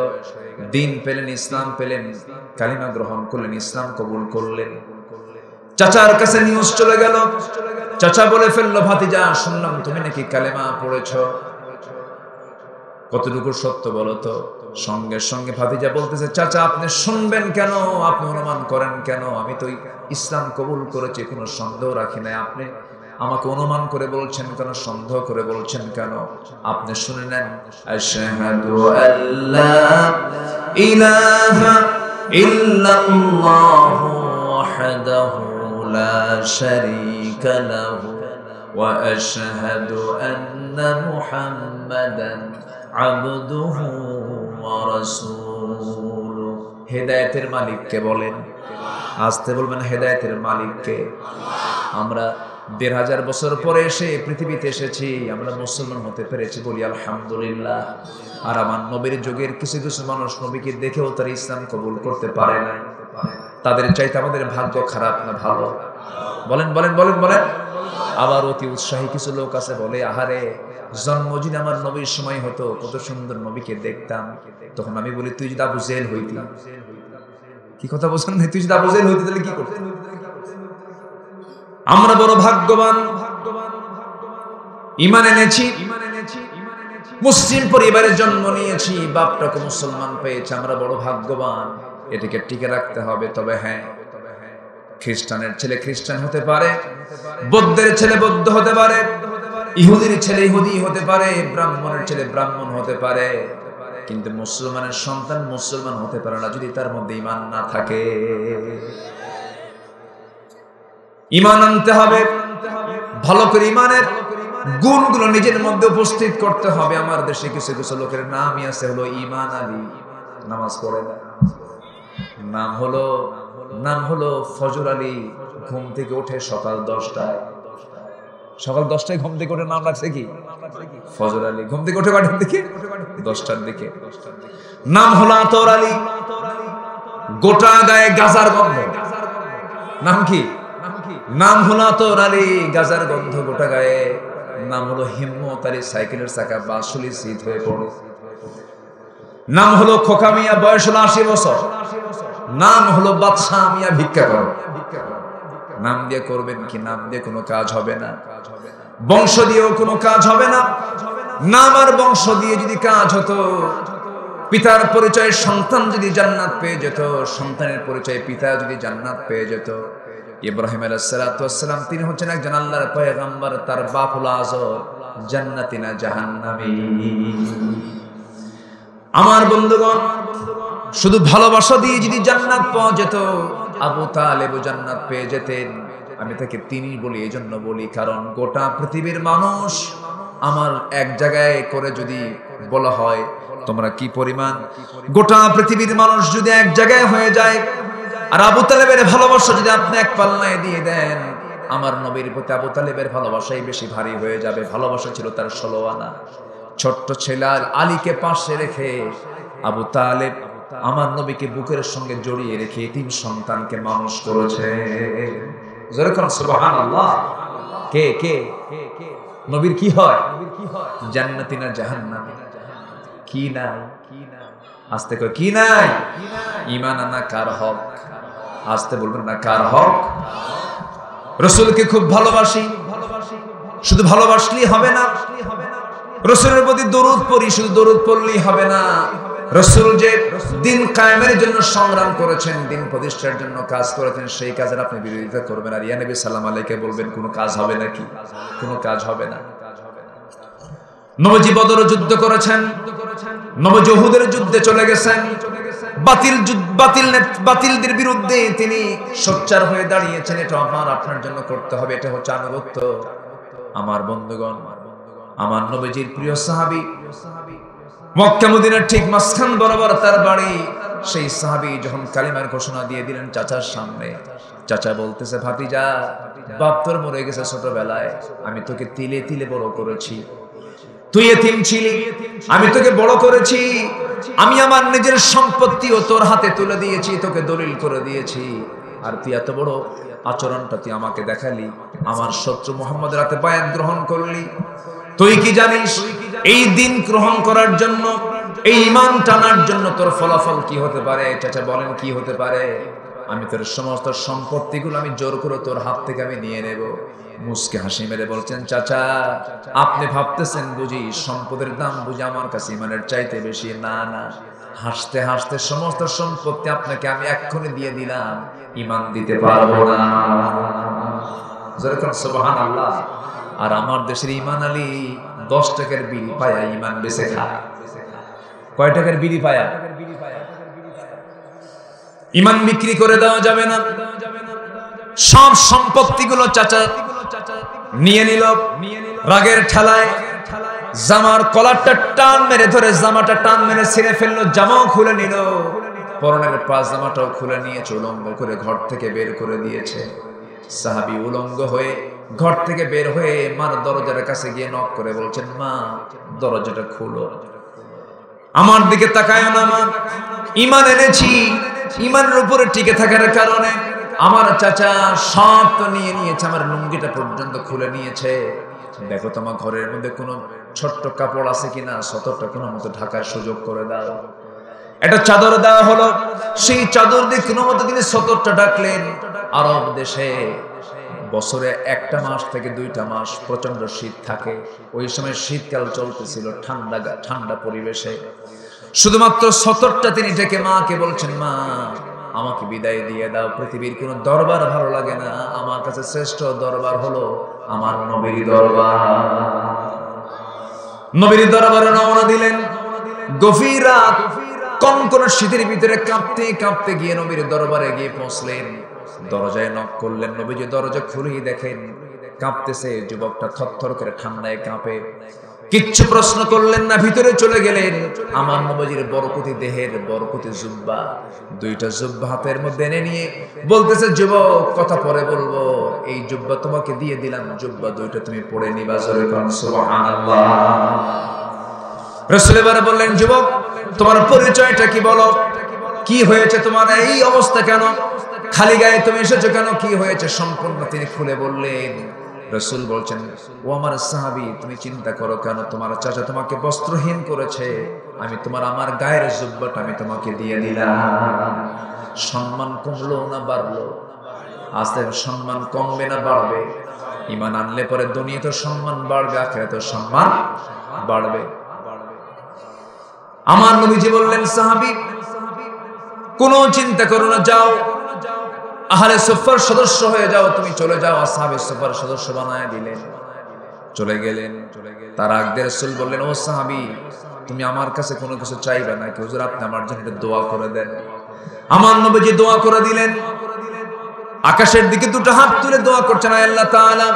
দিন পেলেন, ইসলাম পেলেন, কালিমা গ্রহণ করলেন, ইসলাম কবুল করলেন। চাচার কাছে নিউজ চলে গেল, চাচা বলে ফেললো, ভাতিজা শুনলাম তুমি নাকি কালেমা পড়েছো, কতটুকু সত্য বলো তো? সঙ্গে সঙ্গে ভাতিজা বলতেছে, চাচা আপনি শুনবেন কেন, আপনি অনুমান করেন কেন? আমি তো ইসলাম কবুল করেছি, কোনো সন্দেহ রাখি নাই, আপনি আমাকে অনুমান করে বলছেন কেন, সন্দেহ করে বলছেন কেন? আপনি শুনে নেন, আশহাদু আল্লা ইলাহা ইল্লাল্লাহু ওয়াহদাহু লা শারীকা লাহু ওয়া আশহাদু আন্না মুহাম্মাদান আবদুহু ওয়া রাসূলুহু। হেদায়েতের মালিককে বলেন, আসতে বলবেন, হেদায়েতের মালিককে। আমরা ১৫০০ বছর পরে এসে পৃথিবীতে এসেছি, আমরা মুসলমান হতে পেরেছি, বলি আলহামদুলিল্লাহ। আর আমার নবীর যুগের কিছু কিছু মানুষ নবীকে দেখেও তারা ইসলাম কবুল করতে পারে নাই। তাদের চাইতে আমাদের ভাগ্য খারাপ না ভালো? বলেন বলেন বলেন বলেন। আবার অতি উৎসাহী কিছু লোক আছে, বলে আহারে জন্ম যদি আমার নবীর সময় হতো কত সুন্দর নবীকে দেখতাম। তখন আমি বলি, তুই যদি আবু জেহেল হইতি। কি কথা বলছেন? তুই যদি আবু জেহেল হইতি তাহলে কি করতে? আমরা বড় ভাগ্যবান, ঈমান এনেছি, মুসলিম পরিবারে জন্ম নিয়েছি, বাপটাকে মুসলমান পেয়েছে, আমরা বড় ভাগ্যবান। এটাকে টিকে রাখতে হবে। তবে হ্যাঁ, খ্রিস্টানের ছেলে খ্রিস্টান হতে পারে, বৌদ্ধের ছেলে বৌদ্ধ হতে পারে, ইহুদির ছেলে ইহুদি হতে পারে, ব্রাহ্মণের ছেলে ব্রাহ্মণ হতে পারে, কিন্তু মুসলমানের সন্তান মুসলমান হতে পারে না যদি তার মধ্যে ঈমান না থাকে। ঈমান আনতে হবে, ভালো করে ঈমানের গুণগুলো নিজের মধ্যে উপস্থিত করতে হবে। আমার দেশে কিছু কিছু লোকের নামই আছে হলো ঈমান আলী, নামাজ পড়ে না। নাম হলো ফজর আলী, ঘুম থেকে ওঠে সকাল 10টায়। সকাল 10টায় ঘুম থেকে ওঠে, নাম রাখছে কি ফজর আলী। ঘুম থেকে ওঠে কয়টার দিকে? 10টার দিকে। নাম হলো আতর আলী, গোটা গায়ে গাজার গন্ধ। নাম কি? নাম হলো আতর আলী, গাজার গন্ধ গোটা গায়ে। নাম হলো হিম্মত আলী, সাইকেলের চাকা বাসুলি শীত হয়ে পড়ে। নাম হলো খোকা মিয়া, বয়স হলো 80 বছর। নাম হলো বাদশাহ মিয়া, ভিক্ষা করো। নাম দিয়ে করবেন কি? নাম দিয়ে কোনো কাজ হবে না, বংশ দিয়েও কোনো কাজ হবে না। নাম আর বংশ দিয়ে যদি কাজ হতো, পিতার পরিচয়ে সন্তান যদি জান্নাত পেয়ে যেত, সন্তানের পরিচয়ে পিতা যদি জান্নাত পেয়ে যেত। ইব্রাহিম আলাইহিস সালাতু ওয়াস সালাম তিনি হচ্ছেন একজন আল্লাহর পয়গম্বর, তার বাপ হলো আজর, জান্নাতি না জাহান্নামী। আমার বন্ধুগণ, শুধু ভালোবাসা দিয়ে যদি জান্নাত পাওয়া যেত, আবু তালেব জান্নাত পেয়ে যেতেন। আমি তাকে তিনি বলি, এই জন্য বলি কারণ গোটা পৃথিবীর মানুষ আমার এক জায়গায় করে যদি বলা হয় তোমরা কি পরিমাণ, গোটা পৃথিবীর মানুষ যদি এক জায়গায় হয়ে যায় আর আবু তালেবের ভালোবাসা যদি আপনি এক পাল্লায় দিয়ে দেন, আমার নবীর প্রতি আবু তালেবের ভালোবাসাই বেশি ভারী হয়ে যাবে। ভালোবাসা ছিল তার 16 আনা। ছোট্ট ছেলে আলীকে পাশে রেখে আবু তালেব আমার নবীকে বুকের সঙ্গে জড়িয়ে রেখে 3 সন্তানকে মানুষ করেছে। জোরে করুন সুবহানাল্লাহ। কে কে নবীর কি হয়? জান্নাতি না জাহান্নামী? কি নাই? আস্তে কই কি নাই? ঈমান আনা কার হক? আস্তে বলবেন না, কার হক? রাসূলকে খুব ভালোবাসি, শুধু ভালোবাসলেই হবে না, রাসূলের প্রতি দরুদ পড়ি, শুধু দরুদ পড়লেই হবে না। রাসূল যে দিন কায়েমের জন্য সংগ্রাম করেছেন, দিন প্রতিষ্ঠার জন্য কাজ করেছেন, সেই কাজের আপনি বিরোধিতা করবেন আর ইয়া নবী সাল্লাম আলাইকে বলবেন কোনো কাজ হবে নাকি? কোনো কাজ হবে না। নবীজি বদর যুদ্ধ করেছেন, নবীজি উহুদের যুদ্ধে চলে গেছেন, বাতিলদের বিরুদ্ধে তিনি সোচ্চার হয়ে দাঁড়িয়েছেন। এটা আমার আপনার জন্য করতে হবে, এটা হচ্ছে আনুগত্য। আমার বন্ধুগণ, আমার নবীজির প্রিয় সাহাবী, মক্কা মদিনার ঠিক মাঝখান বরাবর তার বাড়ি। সেই সাহাবী যখন কালিমার ঘোষণা দিয়ে দিলেন চাচার সামনে, চাচা বলতেছে, ভাতিজা, বাপ তোর মরে গেছে ছোটবেলায়, আমি তোকে তিলে তিলে বড় করেছি, তুই এতিম ছিলি, আমি তোকে বড় করেছি, আমি আমার নিজের সম্পত্তিও তোর হাতে তুলে দিয়েছি, তোকে দলিল করে দিয়েছি, আর তুই এত বড় আচরণটা তুই আমাকে দেখালি, আমার শত্রু মুহাম্মদের হাতে বায়াত গ্রহণ করলি। তুই কি জানিস এই দিন গ্রহণ করার জন্য, এই ঈমান টানার জন্য তোর ফলাফল কি হতে পারে? চাচা বলেন কি হতে পারে? আমি তোর সমস্ত সম্পত্তিগুলো আমি জোর করে তোর হাত থেকে আমি নিয়ে নেব। মুস্কে হাসি মেরে বলছেন, চাচা আপনি ভাবতেছেন বুঝি সম্পদের দাম বুঝি আমার কাছে ঈমানের চাইতে বেশি? না না, হাসতে হাসতে সমস্ত সম্পত্তি আপনাকে আমি এক্ষুনি দিয়ে দিলাম, ঈমান দিতে পারবো না। যেরকম সুবহানাল্লাহ। আর আমার দেশের ঈমান আলী 10 টাকার বিড়ি পায়া ঈমান বেচে খায়। কয় টাকার বিড়ি পায়া? ঈমান বিক্রি করে দেওয়া যাবে না। সব সম্পত্তিগুলো চাচা নিয়ে নিল। রাগের ঠেলায় জামার কলারটা টান মেরে ধরে, জামাটা টান মেরে ছিঁড়ে ফেললো, জামাও খুলে নিল, পরনের পাজামাটাও খুলে নিয়েছে, উলঙ্গ করে ঘর থেকে বের করে দিয়েছে। সাহাবী উলঙ্গ হয়ে ঘর থেকে বের হয়ে মার দরজার কাছে গিয়ে নক করে বলছেন, মা দরজাটা খুলো, আমার দিকে তাকায় না মা, ঈমান এনেছি, ঈমানের উপরে টিকে থাকার কারণে আমার চাচা সব তো নিয়ে নিয়েছে, আমার লুঙ্গিটা পর্যন্ত খুলে নিয়েছে, দেখো তোমার ঘরের মধ্যে কোনো ছোট্ট কাপড় আছে কিনা, সতরটা কোনো মতো ঢাকার সুযোগ করে দাও। একটা চাদর দেওয়া হলো, সেই চাদর দিয়ে কোনো মতো তিনি সতরটা ঢাকলেন। আরব দেশে বছরে 1 মাস থেকে 2 মাস প্রচন্ড শীত থাকে, ওই সময় শীতকাল চলতেছিল, ঠান্ডা পরিবেশে শুধুমাত্র সতরটা তিনি ঢেকে মাকে বলছেন, মা আমাকে বিদায় দিয়ে দাও, পৃথিবীর কোনো দরবার ভালো লাগে না, আমার কাছে শ্রেষ্ঠ দরবার হলো আমার নবীর দরবার। নবীর দরবারে রওনা দিলেন। গভীর রাত, কনকন শীতের ভিতরে কাঁপতে কাঁপতে গিয়ে নবীর দরবারে গিয়ে পৌঁছলেন। দরজায় নক করলেন, নবীজি দরজা খুলেই দেখেন কাঁপতেছে, যুবকটা থরথর করে ঠান্ডায় কাঁপে। কিচ্ছু প্রশ্ন করলেন না, ভিতরে চলে গেলেন। আমার নবীজির বরকতি দেহের বরকতি জুব্বা, 2টা জুব্বা হাতের মধ্যে এনে নিয়ে বলতেছে, যুবক কথা পরে বলবো, এই জুব্বা তোমাকে দিয়ে দিলাম, জুব্বা 2টা তুমি পরে নিবা। সুবহানাল্লাহ। রাসূল এবারে বললেন, যুবক তোমার পরিচয়টা কি বলো, কি হয়েছে তোমার এই অবস্থা, কেন খালি গায়ে তুমি এসেছো, কেন কি হয়েছে সম্পূর্ণ তিনি খুলে বললেন। রাসূল বলছেন, ও আমার সাহাবী, তুমি চিন্তা করো কেন, তোমার চাচা তোমাকে বস্ত্রহীন করেছে, আমি আমার গায়ের জুব্বাটা আমি তোমাকে দিয়ে দিলাম। সম্মান কমলো না বাড়লো? আস্তে সম্মান কমবে না বাড়বে? ঈমান আনলে পরে দুনিয়াতে সম্মান বাড়বে, আখিরাতে সম্মান বাড়বে। আমার নবীজি বললেন, সাহাবী কোনো চিন্তা করো না, যাও আহলে সুফার সদস্য হয়ে যাও, তুমি চলে যাও। আসহাবে সুফার সদস্য বানায় দিলেন। চলে গেলেন। তার আগে রাসূল বললেন, ও সাহাবী, তুমি আমার কাছে কোনো কিছু চাইবে না কি? হুজুর, আপনি আমার জন্য দোয়া করে দেন। আমার নবীজি দোয়া করে দিলেন। আকাশের দিকে দুটো হাত তুলে দোয়া করছেন, আল্লাহ তাআলা,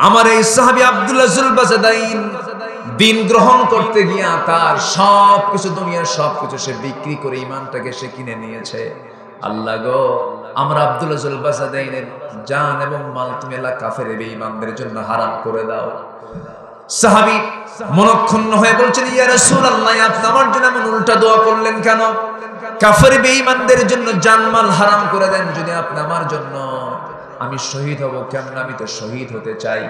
আমার এই সাহাবী আব্দুল্লাহ যুলবাসাদাইন দিন গ্রহণ করতে গিয়া তার সবকিছু, দুনিয়ার সবকিছু সে বিক্রি করে ঈমানটাকে সে কিনে নিয়েছে। আল্লাহ গো, আমরা আব্দুল্লাহ যুলবাসাদাইনের জান এবং মাল তুমি আল্লাহ কাফের বেঈমানদের জন্য হারাম করে দাও। সাহাবী মনক্ষুণ্ণ হয়ে বলছেন, ইয়া রাসূলুল্লাহ, আপনি আমার জন্য এমন উল্টা দোয়া করলেন কেন? কাফের বেঈমানদের জন্য জানমাল হারাম করে দেন, যদি আপনি আমার জন্য, আমি শহীদ হব কেমনে? আমি তো শহীদ হতে চাই।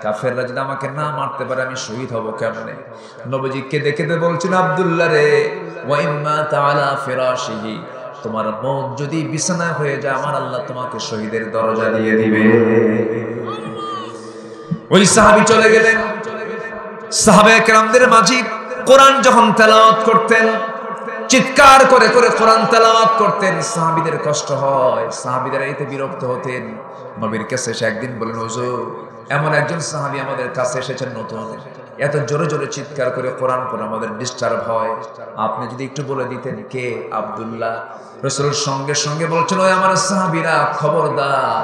কাফেররা যদি আমাকে না মারতে পারে আমি শহীদ হব কেমনে? নবীজি কেঁদে কেঁদে বলছেন, আব্দুল্লাহ রে, ওয়া ইম্মা তাআলা ফিরাশিহি, তোমার মওত যদি বিছানা হয়ে যায়, আমার আল্লাহ তোমাকে শহীদের দরজা দিয়ে দিবে। ওই সাহাবী চলে গেলেন। সাহাবায়ে কেরামদের মাঝে কোরআন যখন তেলাওয়াত করতেন, চিৎকার করে করে কোরআন তেলাওয়াত করতেন, সাহাবীদের কষ্ট হয়, সাহাবীরা এতে বিরক্ত হতেন। নবীর কাছে এসে একদিন বলেন, হুজুর, এমন একজন সাহাবী আমাদের কাছে এসেছেন নতুন, এত জোরে জোরে চিৎকার করে কোরআন পড়ে আমাদের ডিস্টার্ব হয়, আপনি যদি একটু বলে দিতেন কে? আব্দুল্লাহ। রাসূল সঙ্গে সঙ্গে বলছেন, ওই আমার সাহাবীরা, খবরদার,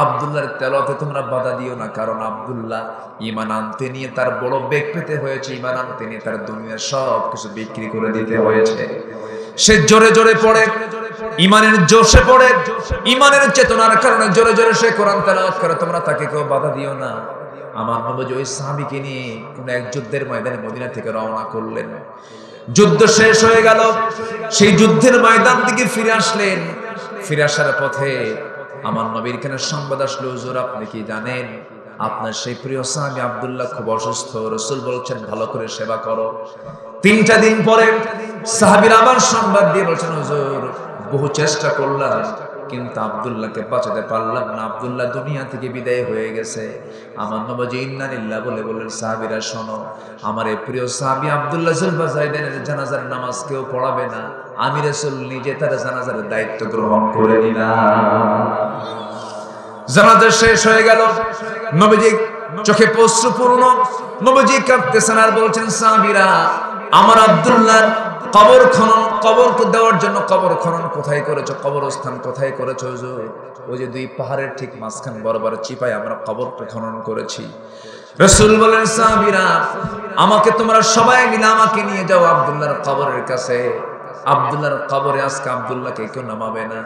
আব্দুল্লাহর তেলাওয়াতে তোমরা বাধা দিও না, কারণ আব্দুল্লাহ ঈমান আনতে নিয়ে তার বড় বেগ পেতে হয়েছে, ঈমান আনতে নিয়ে তার দুনিয়ার সব কিছু বিক্রি করে দিতে হয়েছে। সে জোরে জোরে পড়ে, ঈমানের জোশে পড়ে, ঈমানের চেতনার কারণে জোরে জোরে সে কোরআন তেলাওয়াত করে, তোমরা তাকে কেউ বাধা দিও না। আমার নবী ওই সাহাবীকে নিয়ে কোন এক যুদ্ধের ময়দানে মদিনা থেকে রওনা করলেন। যুদ্ধ শেষ হয়ে গেল, সেই যুদ্ধের ময়দান থেকে ফিরে আসলেন। ফিরে আসার পথে আমার নবীর কানে সংবাদ আসলো, হুজুর, আপনি কি জানেন আপনার সেই প্রিয় সাহাবী আব্দুল্লাহ খুব অসুস্থ? রাসূল বলছেন, ভালো করে সেবা করো। 3টা দিন পরে সাহাবীরা আবার সংবাদ দিয়ে বলছেন, হুজুর, বহু চেষ্টা করলাম কিন্তু আব্দুল্লাহকে বাঁচাতে পারলাম না, আব্দুল্লাহ দুনিয়া থেকে বিদায় হয়ে গেছে। আমার নবী ইন্না লিল্লাহ বলে বললেন, সাহাবীরা শোনো, আমার এই প্রিয় সাহাবী আব্দুল্লাহ যুলবাসাইনের জানাজার নামাজ কেউ পড়াবে না, আমি রাসূল নিজে তার জানাজার দায়িত্ব গ্রহণ করে নিলাম। জানাজা শেষ হয়ে গেল, নবীজি চোখে অশ্রুপূর্ণ, নবীজি কাঁদতেছেন আর বলছেন, সাহাবীরা, আমার আব্দুল্লাহর কবর খনন, কবর দেওয়ার জন্য কবর খনন কোথায় করেছো? কবরস্থান কোথায় করেছো? হুজুর, ওই যে 2 পাহাড়ের ঠিক মাঝখান বরাবর চিপায় আমরা কবরটা খনন করেছি। রাসূল বলেন, সাহাবীরা, আমাকে তোমরা সবাই মিলে আমাকে নিয়ে যাও আব্দুল্লাহর কবরের কাছে। আব্দুল্লাহর কবরে আজকে আব্দুল্লাহকে কেউ নামাবে না,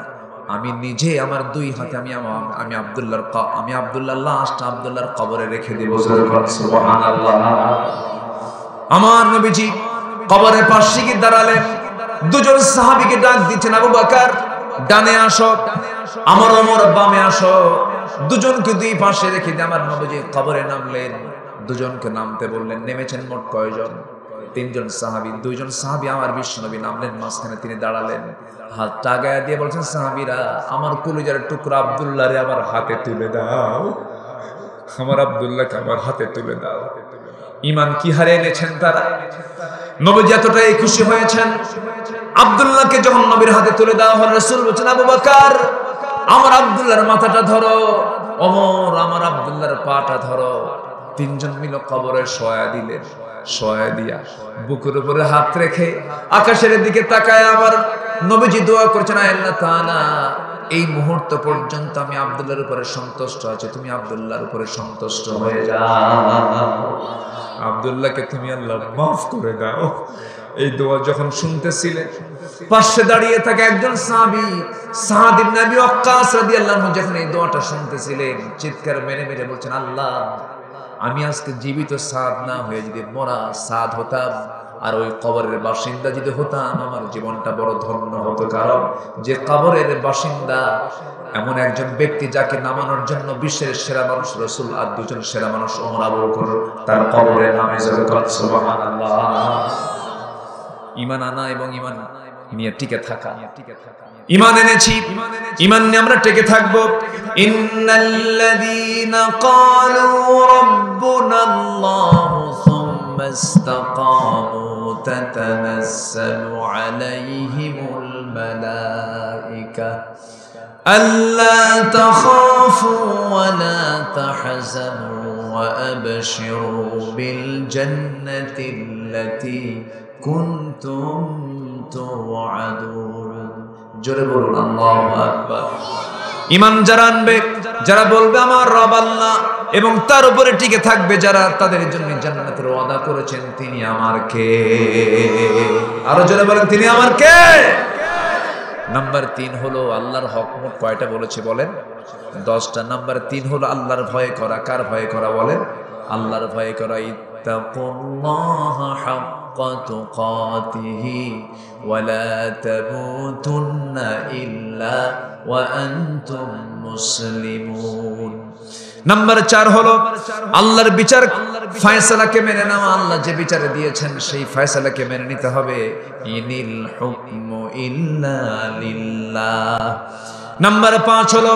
আমি নিজে আমার 2 হাতে আমি আব্দুল্লাহর লাশটা আব্দুল্লাহর কবরে রেখে দেব। সুবহানাল্লাহ। আমার নবীজি কবরের পাশে গিয়ে দাঁড়ালেন, 2 জন সাহাবীকে ডাক দিচ্ছেন, আবু বকর ডানে আসো, আমার ওমর বামে আসো। 2 জনকে 2 পাশে রেখে দিয়ে আমার নবীজি কবরে নামলেন। 2 জনকে নামতে বললেন, নেমেছেন মোট কয়জন? 3 জন সাহাবী। 2 জন সাহাবী আমার বিশ্বনবী নামলেন, মাঝখানে তিনি দাঁড়ালেন, হাত টাগায়া দিয়ে বলছেন, সাহাবীরা, আমার কলিজার টুকরা আব্দুল্লাহরে আমার হাতে তুলে দাও, আমার আব্দুল্লাহকে আমার হাতে তুলে দাও। ঈমান কি হারে এনেছেন তারা! নবীজি এতটাই খুশি হয়েছেন। আব্দুল্লাহকে যখন নবীর হাতে তুলে দেওয়া হল, রাসূল বলেছেন, আবু বকর, আমার আব্দুল্লাহর মাথাটা ধরো, ওমর, আমার আব্দুল্লাহর পাটা ধরো। 3 জন মিলে কবরে শোয়া দিলেন। শোয়া দিয়া বুকের উপরে হাত রেখে আকাশের দিকে তাকায় আমার নবীজি দোয়া করছেন, আল্লাহ তাআলা, এই মুহূর্ত পর্যন্ত আমি আব্দুল্লাহর উপরে সন্তুষ্ট আছি, তুমি আব্দুল্লাহর উপরে সন্তুষ্ট হয়ে যাও, আব্দুল্লাহকে তুমি আল্লাহ মাফ করে দাও। এই দোয়া যখন শুনতেছিলেন, পাশে দাঁড়িয়ে থাকা একজন সাহাবী সাদ ইবনে আবি ওয়াক্কাস রাদিয়াল্লাহু আনহু যখন এই দোয়াটা শুনতেছিলেন, চিৎকার মেরে মেরে বলছেন, আল্লাহ, আমি আজকে জীবিত সাদ না হয়ে যদি মরা সাদ হতাম আর ওই কবরের বাসিন্দা যদি হতাম, আমার জীবনটা বড় ধন্য হতো। কারণ যে কবরের বাসিন্দা এমন একজন ব্যক্তি যাকে নামানোর জন্য বিশ্বের সেরা মানুষ রাসূল আর 2 জন সেরা মানুষ ওমর আবু বকর, তার কবরের নামে সুবহানাল্লাহ। ঈমান আনা এবং ঈমান নিয়ে টিকে থাকা। ঈমান এনেছি, ঈমান নিয়ে আমরা টিকে থাকব। ইন্নাল্লাযীনা ক্বালু রাব্বুনাল্লাহু সুম্মা ইসতাকামু তাতানাজ্জালু আলাইহিমুল মালায়েকা আল্লা তাখাফু ওয়া লা তাহজানু وأبشروا بالجنة التي كنتم توعدون জোরে বলুন আল্লাহু আকবার। ঈমান যারা আনবে, যারা বলবে আমার রব আল্লাহ, এবং তার উপরে টিকে থাকবে যারা, তাদের জন্য জান্নাতের ওয়াদা করেছেন তিনি আমার কে। আরো জোরে বলেন তিনি আমার কে। নাম্বার 3 হলো আল্লাহর হক মোট কয়টা বলেছে বলেন? 10টা। নাম্বার 3 হলো আল্লাহর ভয় করা। কার ভয় করা বলেন? আল্লাহর ভয় করা। ইত্তাকুল্লাহা হাক্কা তুকাতিহি ওয়া লা তামুতুন্না ইল্লা ওয়া আনতুম মুসলিমুন। নাম্বার 4 হলো আল্লাহর বিচার ফয়সালাকে মেনে নেওয়া। আল্লাহ যে বিচার দিয়েছেন সেই ফয়সালাকে মেনে নিতে হবে। ইনিল হুকমু ইল্লা লিল্লাহ। নাম্বার 5 হলো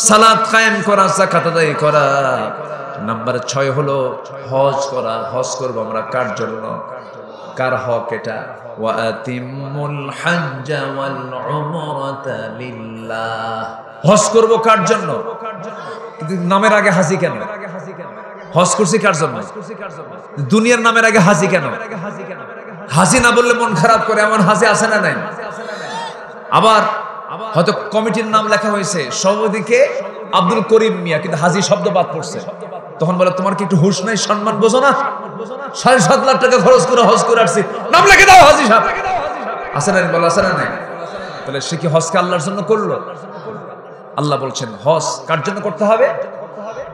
সালাত কায়েম করা, যাকাত আদায় করা। নাম্বার 6 হলো হজ করা। হজ করব আমরা কার জন্য? কার হক এটা? ওয়া আতিমুল হজ্জ ওয়াল উমরাতা লিল্লাহ। হজ করব কার জন্য? কিন্তু নামের আগে হাজি কেন? হজ করছি কার জন্য? দুনিয়ার নামের আগে হাজি কেন? হাজি না বললে মন খারাপ করে, এমন হাজি আছে না নাই? আবার হয়তো কমিটির নাম লেখা হয়েছে সভাপতিকে আব্দুল করিম মিয়া, কিন্তু হাজি শব্দ বাদ পড়ছে। তখন বলে তোমার কি একটু হুঁশ নাই, সম্মান বোঝো না? 7.5 লাখ টাকা খরচ করে হজ করে আসছি, নাম লিখে দাও হাজি সাহেব। আছে না? বলে আছে না নাই? তাহলে সে কি হজকে আল্লাহর জন্য করলো? আল্লাহ বলছেন হজ কার জন্য করতে হবে?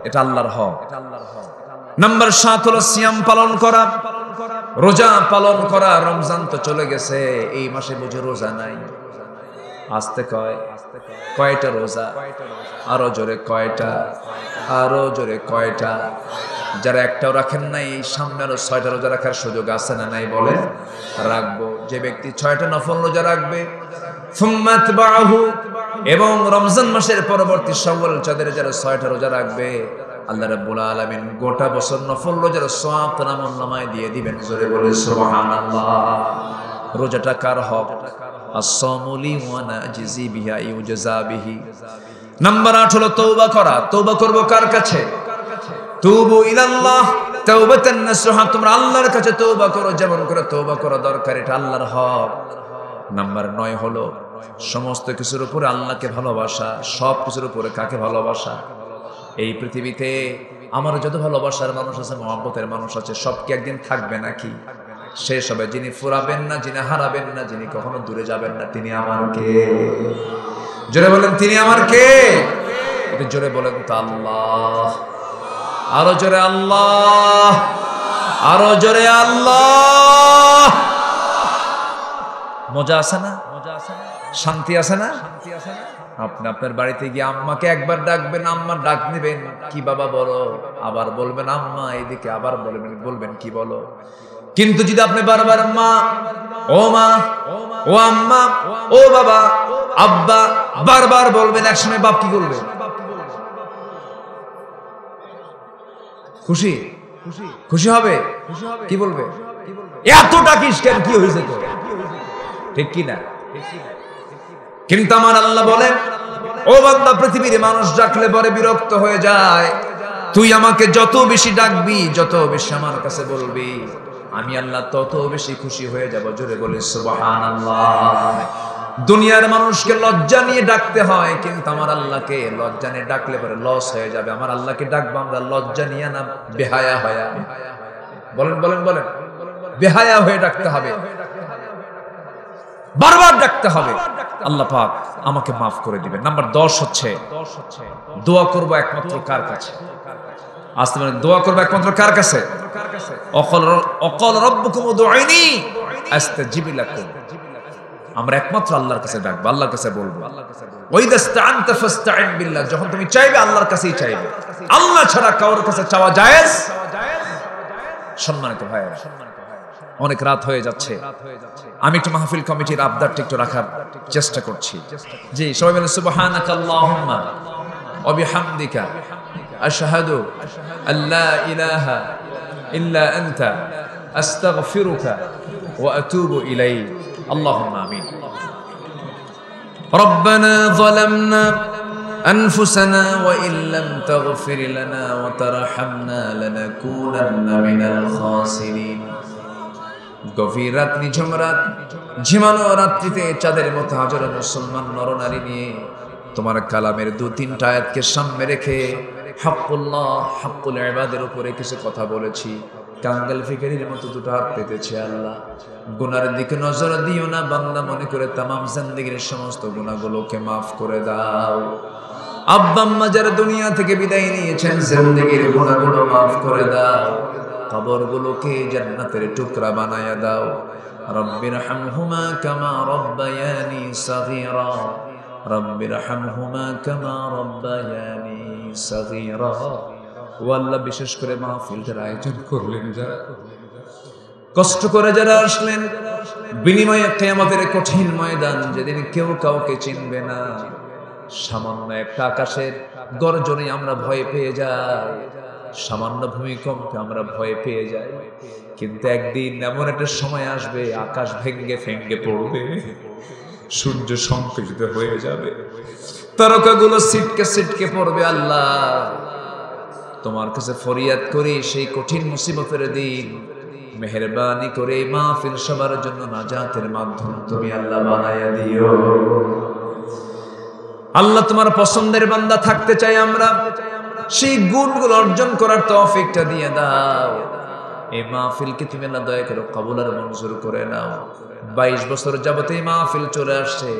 এটা আল্লাহর হক। নাম্বার 7 হলো সিয়াম পালন করা, রোজা পালন করা। রমজান তো চলে গেছে, এই মাসে বুঝে রোজা নাই। আস্তে কয়টা রোজা? আরো জোরে কয়টা? আরো জোরে কয়টা? যারা একটাও রাখেন নাই, সামনে আরো 6টা রোজা রাখার সুযোগ আছে না নাই? বলে রাখবো। যে ব্যক্তি 6টা নফল রোজা রাখবে, এবং রমজান মাসের পরবর্তী শাওয়াল চাঁদের যারা 6টা রোজা রাখবে, আল্লাহ রাব্বুল আলামিন গোটা বছর নফল রোজার সওয়াব তার আমলনামায় দিয়ে দিবেন। জোরে বলে সুবহানাল্লাহ। রোজাটা কার হক? as-sawmu li wa najzi bihi yujza bihi। Number 8 হলো তওবা করা। তওবা করব কার কাছে? তুবু ইলাল্লাহ তাওবাতান নাসুহা। তোমরা আল্লাহর কাছে তওবা করো, যেমন করে তওবা করা দরকার, এটা আল্লাহর হক। নাম্বার 9 হলো সমস্ত কিছুর উপরে আল্লাহকে ভালোবাসা। সব কিছুর উপরে কাকে ভালোবাসা? এই পৃথিবীতে আমার যত ভালোবাসার মানুষ আছে, মহব্বতের মানুষ আছে, সব কি একদিন থাকবে নাকি? শেষ হবে। যিনি ফুরাবেন না, যিনি হারাবেন না, যিনি কখনো দূরে যাবেন না, তিনি আমার কে? জোরে বলেন তিনি আমার কে? এটা জোরে বলেন তো আল্লাহ। আরো জোরে আল্লাহ, আরো জোরে আল্লাহ। মজা আছে না? শান্তি আছে না? আপনি আপনার বাড়িতে গিয়ে আম্মাকে একবার ডাকবেন, আম্মা ডাক নেবেন, কি বাবা বলো, আবার বলবেন আম্মা এইদিকে, আবার বলবেন কি বলো। কিন্তু যদি আপনি বারবার মা, ও মা, ও আম্মা, ও বাবা, আব্বা বারবার বলবেন, একসময় বাপ কি করবে? খুশি খুশি হবে? কি বলবে? এত ডাকিস কেন, কি হয়েছে তো? ঠিক কি না? কিন্তু আমার আল্লাহ বলেন, ও বান্দা, পৃথিবীর মানুষ ডাকলে পরে বিরক্ত হয়ে যায়। তুই আমাকে যত বেশি ডাকবি, যত বেশি আমার কাছে বলবি, আমি আল্লাহ তত বেশি খুশি হয়ে যাব। জোরে বলে সুবহানাল্লাহ। দুনিয়ার মানুষকে লজ্জা নিয়ে ডাকতে হয়, কিন্তু আমার আল্লাহকে লজ্জা নিয়ে ডাকলে পরে লস হয়ে যাবে। আমার আল্লাহকে ডাকবো আমরা লজ্জা নিয়ে, না বেহায়া হয়ে। বলেন বলেন বলেন, বেহায়া হয়ে ডাকতে হবে, বারবার ডাকতে হবে। আল্লাহ পাক আমাকে মাফ করে দিবেন। নাম্বার 10 হচ্ছে দোয়া করব একমাত্র কার কাছে? আসতে মানে দোয়া করব একমাত্র কার কাছে? অকল রব্বুকুম উদউনি আস্তাজিব লাকুম। আমরা একমাত্র আল্লাহর কাছে ডাকবো, আল্লাহর কাছে বলবো। ওয়াইদা ইসতাআনতা ফাসতাইন বিল্লাহ। যখন তুমি চাইবে আল্লাহর কাছেই চাইবে, আল্লাহ ছাড়া কারোর কাছে চাওয়া জায়েজ? সম্মানিত ভাইরা, অনেক রাত হয়ে যাচ্ছে, আমি একটু মাহফিল কমিটির আবদারটা একটু রাখার চেষ্টা করছি। জি, সবাই বলেন সুবহানাকা আল্লাহুম্মা ওয়া বিহামদিকা আশহাদু আল্লা ইলাহা ইল্লা আনতা আস্তাগফিরুকা ওয়া আতুবু ইলাইক। আল্লাহুম্মা আমিন। রব্বানা যালামনা أنفسنا وإن لم تغفر لنا وترحمنا لنكونن من الخاسرين গভীর রাত নিঝুম রাত ঝিমানো রাত্রিতে চাঁদের মতো হাজারো মুসলমান নরনারী নিয়ে তোমার কালামের দু তিনটা আয়াতকে সামনে রেখে হকুল্লাহ হকুল ইবাদের উপরে কিছু কথা বলেছি কাঙ্গাল ফিকিরের মতো দুটো হাত পেতেছি আল্লাহ গুনার দিকে নজর দিও না বান্দা মনে করে তামাম জিন্দেগীর সমস্ত গুনাহগুলোকে মাফ করে দাও আব্বা আম্মা যারা দুনিয়া থেকে বিদায় নিয়েছেন জিন্দেগীর গুনাহগুলো মাফ করে দাও কবরগুলোকে জান্নাতের টুকরা বানায়া দাও রব্বিরহামহুমা কামা রব্বায়ানি সগীরা রব্বিরহামহুমা কামা রব্বায়ানি সগীরা ও আল্লাহ বিশেষ করে মাহফিলটার আয়োজন করলেন যারা কষ্ট করে যারা আসলেন বিনিময়ে কিয়ামতের কঠিন ময়দান যেদিন কেউ কাউকে চিনবে না সামান্য একটা আকাশের গর্জনে আমরা ভয় পেয়ে যাই সামান্য ভূমিকম্পে আমরা ভয় পেয়ে যাই কিন্তু একদিন এমন একটা সময় আসবে আকাশ ভেঙ্গে ভেঙ্গে পড়বে সূর্য সংকুচিত হয়ে যাবে তারকাগুলো ছিটকে ছিটকে পড়বে আল্লাহ তোমার কাছে ফরিয়াদ করি সেই কঠিন মুসিবতের দিন মেহেরবানি করে মাহফিল সবার জন্য নাজাতের মাধ্যম তুমি আল্লাহ বানায়া দিও আল্লাহ তোমার পছন্দের বান্দা থাকতে চাই আমরা সেই গুণগুলো অর্জন করার তৌফিকটা দিয়ে দাও এই মাহফিলকে তুমি আল্লাহ দয়া করে কবুল আর মঞ্জুর করে নাও 22 বছর যাবত এই মাহফিল চলে আসছে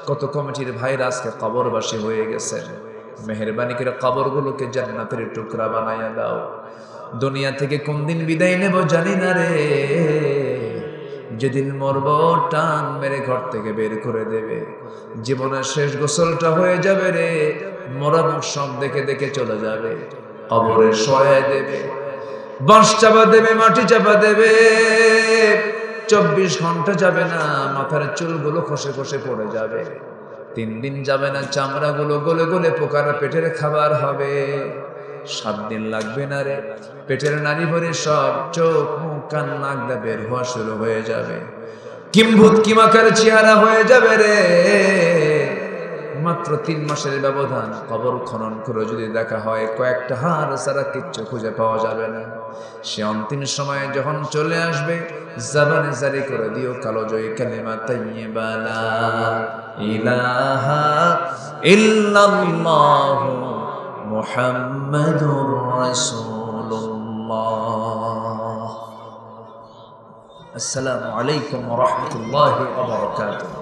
কত কমিটির ভাইরা আজকে কবরবাসী হয়ে গেছেন মেহেরবানি করে কবরগুলোকে জান্নাতের টুকরা বানায়া দাও দুনিয়া থেকে কোন দিন বিদায় নেব জানি না রে যেদিন মরব টান মেরে ঘর থেকে বের করে দেবে জীবনের শেষ গোসলটা হয়ে যাবে রে মরা মুখ সব দেখে দেখে চলে যাবে কবরে শোয়া দেবে বাঁশ চাপা দেবে মাটি চাপা দেবে 24 ঘন্টা যাবে না মাথার চুলগুলো খসে খসে পড়ে যাবে 3 দিন যাবে না চামড়াগুলো গলে গলে পোকার পেটের খাবার হবে 7 দিন লাগবে না রে পেটের নারী ভরে সব চোখ মুখ কান নাক দা বের হওয়া শুরু হয়ে যাবে কিম্ভূত কিমাকার চেহারা হয়ে যাবে রে মাত্র 3 মাসের ব্যবধান কবর খনন করে যদি দেখা হয় কয়েকটা হাড় ছাড়া কিচ্ছু খুঁজে পাওয়া যাবে না সে অন্তিম সময়ে যখন চলে আসবে জবানে জারি করে দিও কালোজয়ী কালিমা তাইয়্যিবা লা ইলাহা ইল্লাল্লাহ মুহাম্মাদুর রাসূলুল্লাহ আসসালামু আলাইকুম ওয়া রাহমাতুল্লাহি ওয়া বারাকাতুহু।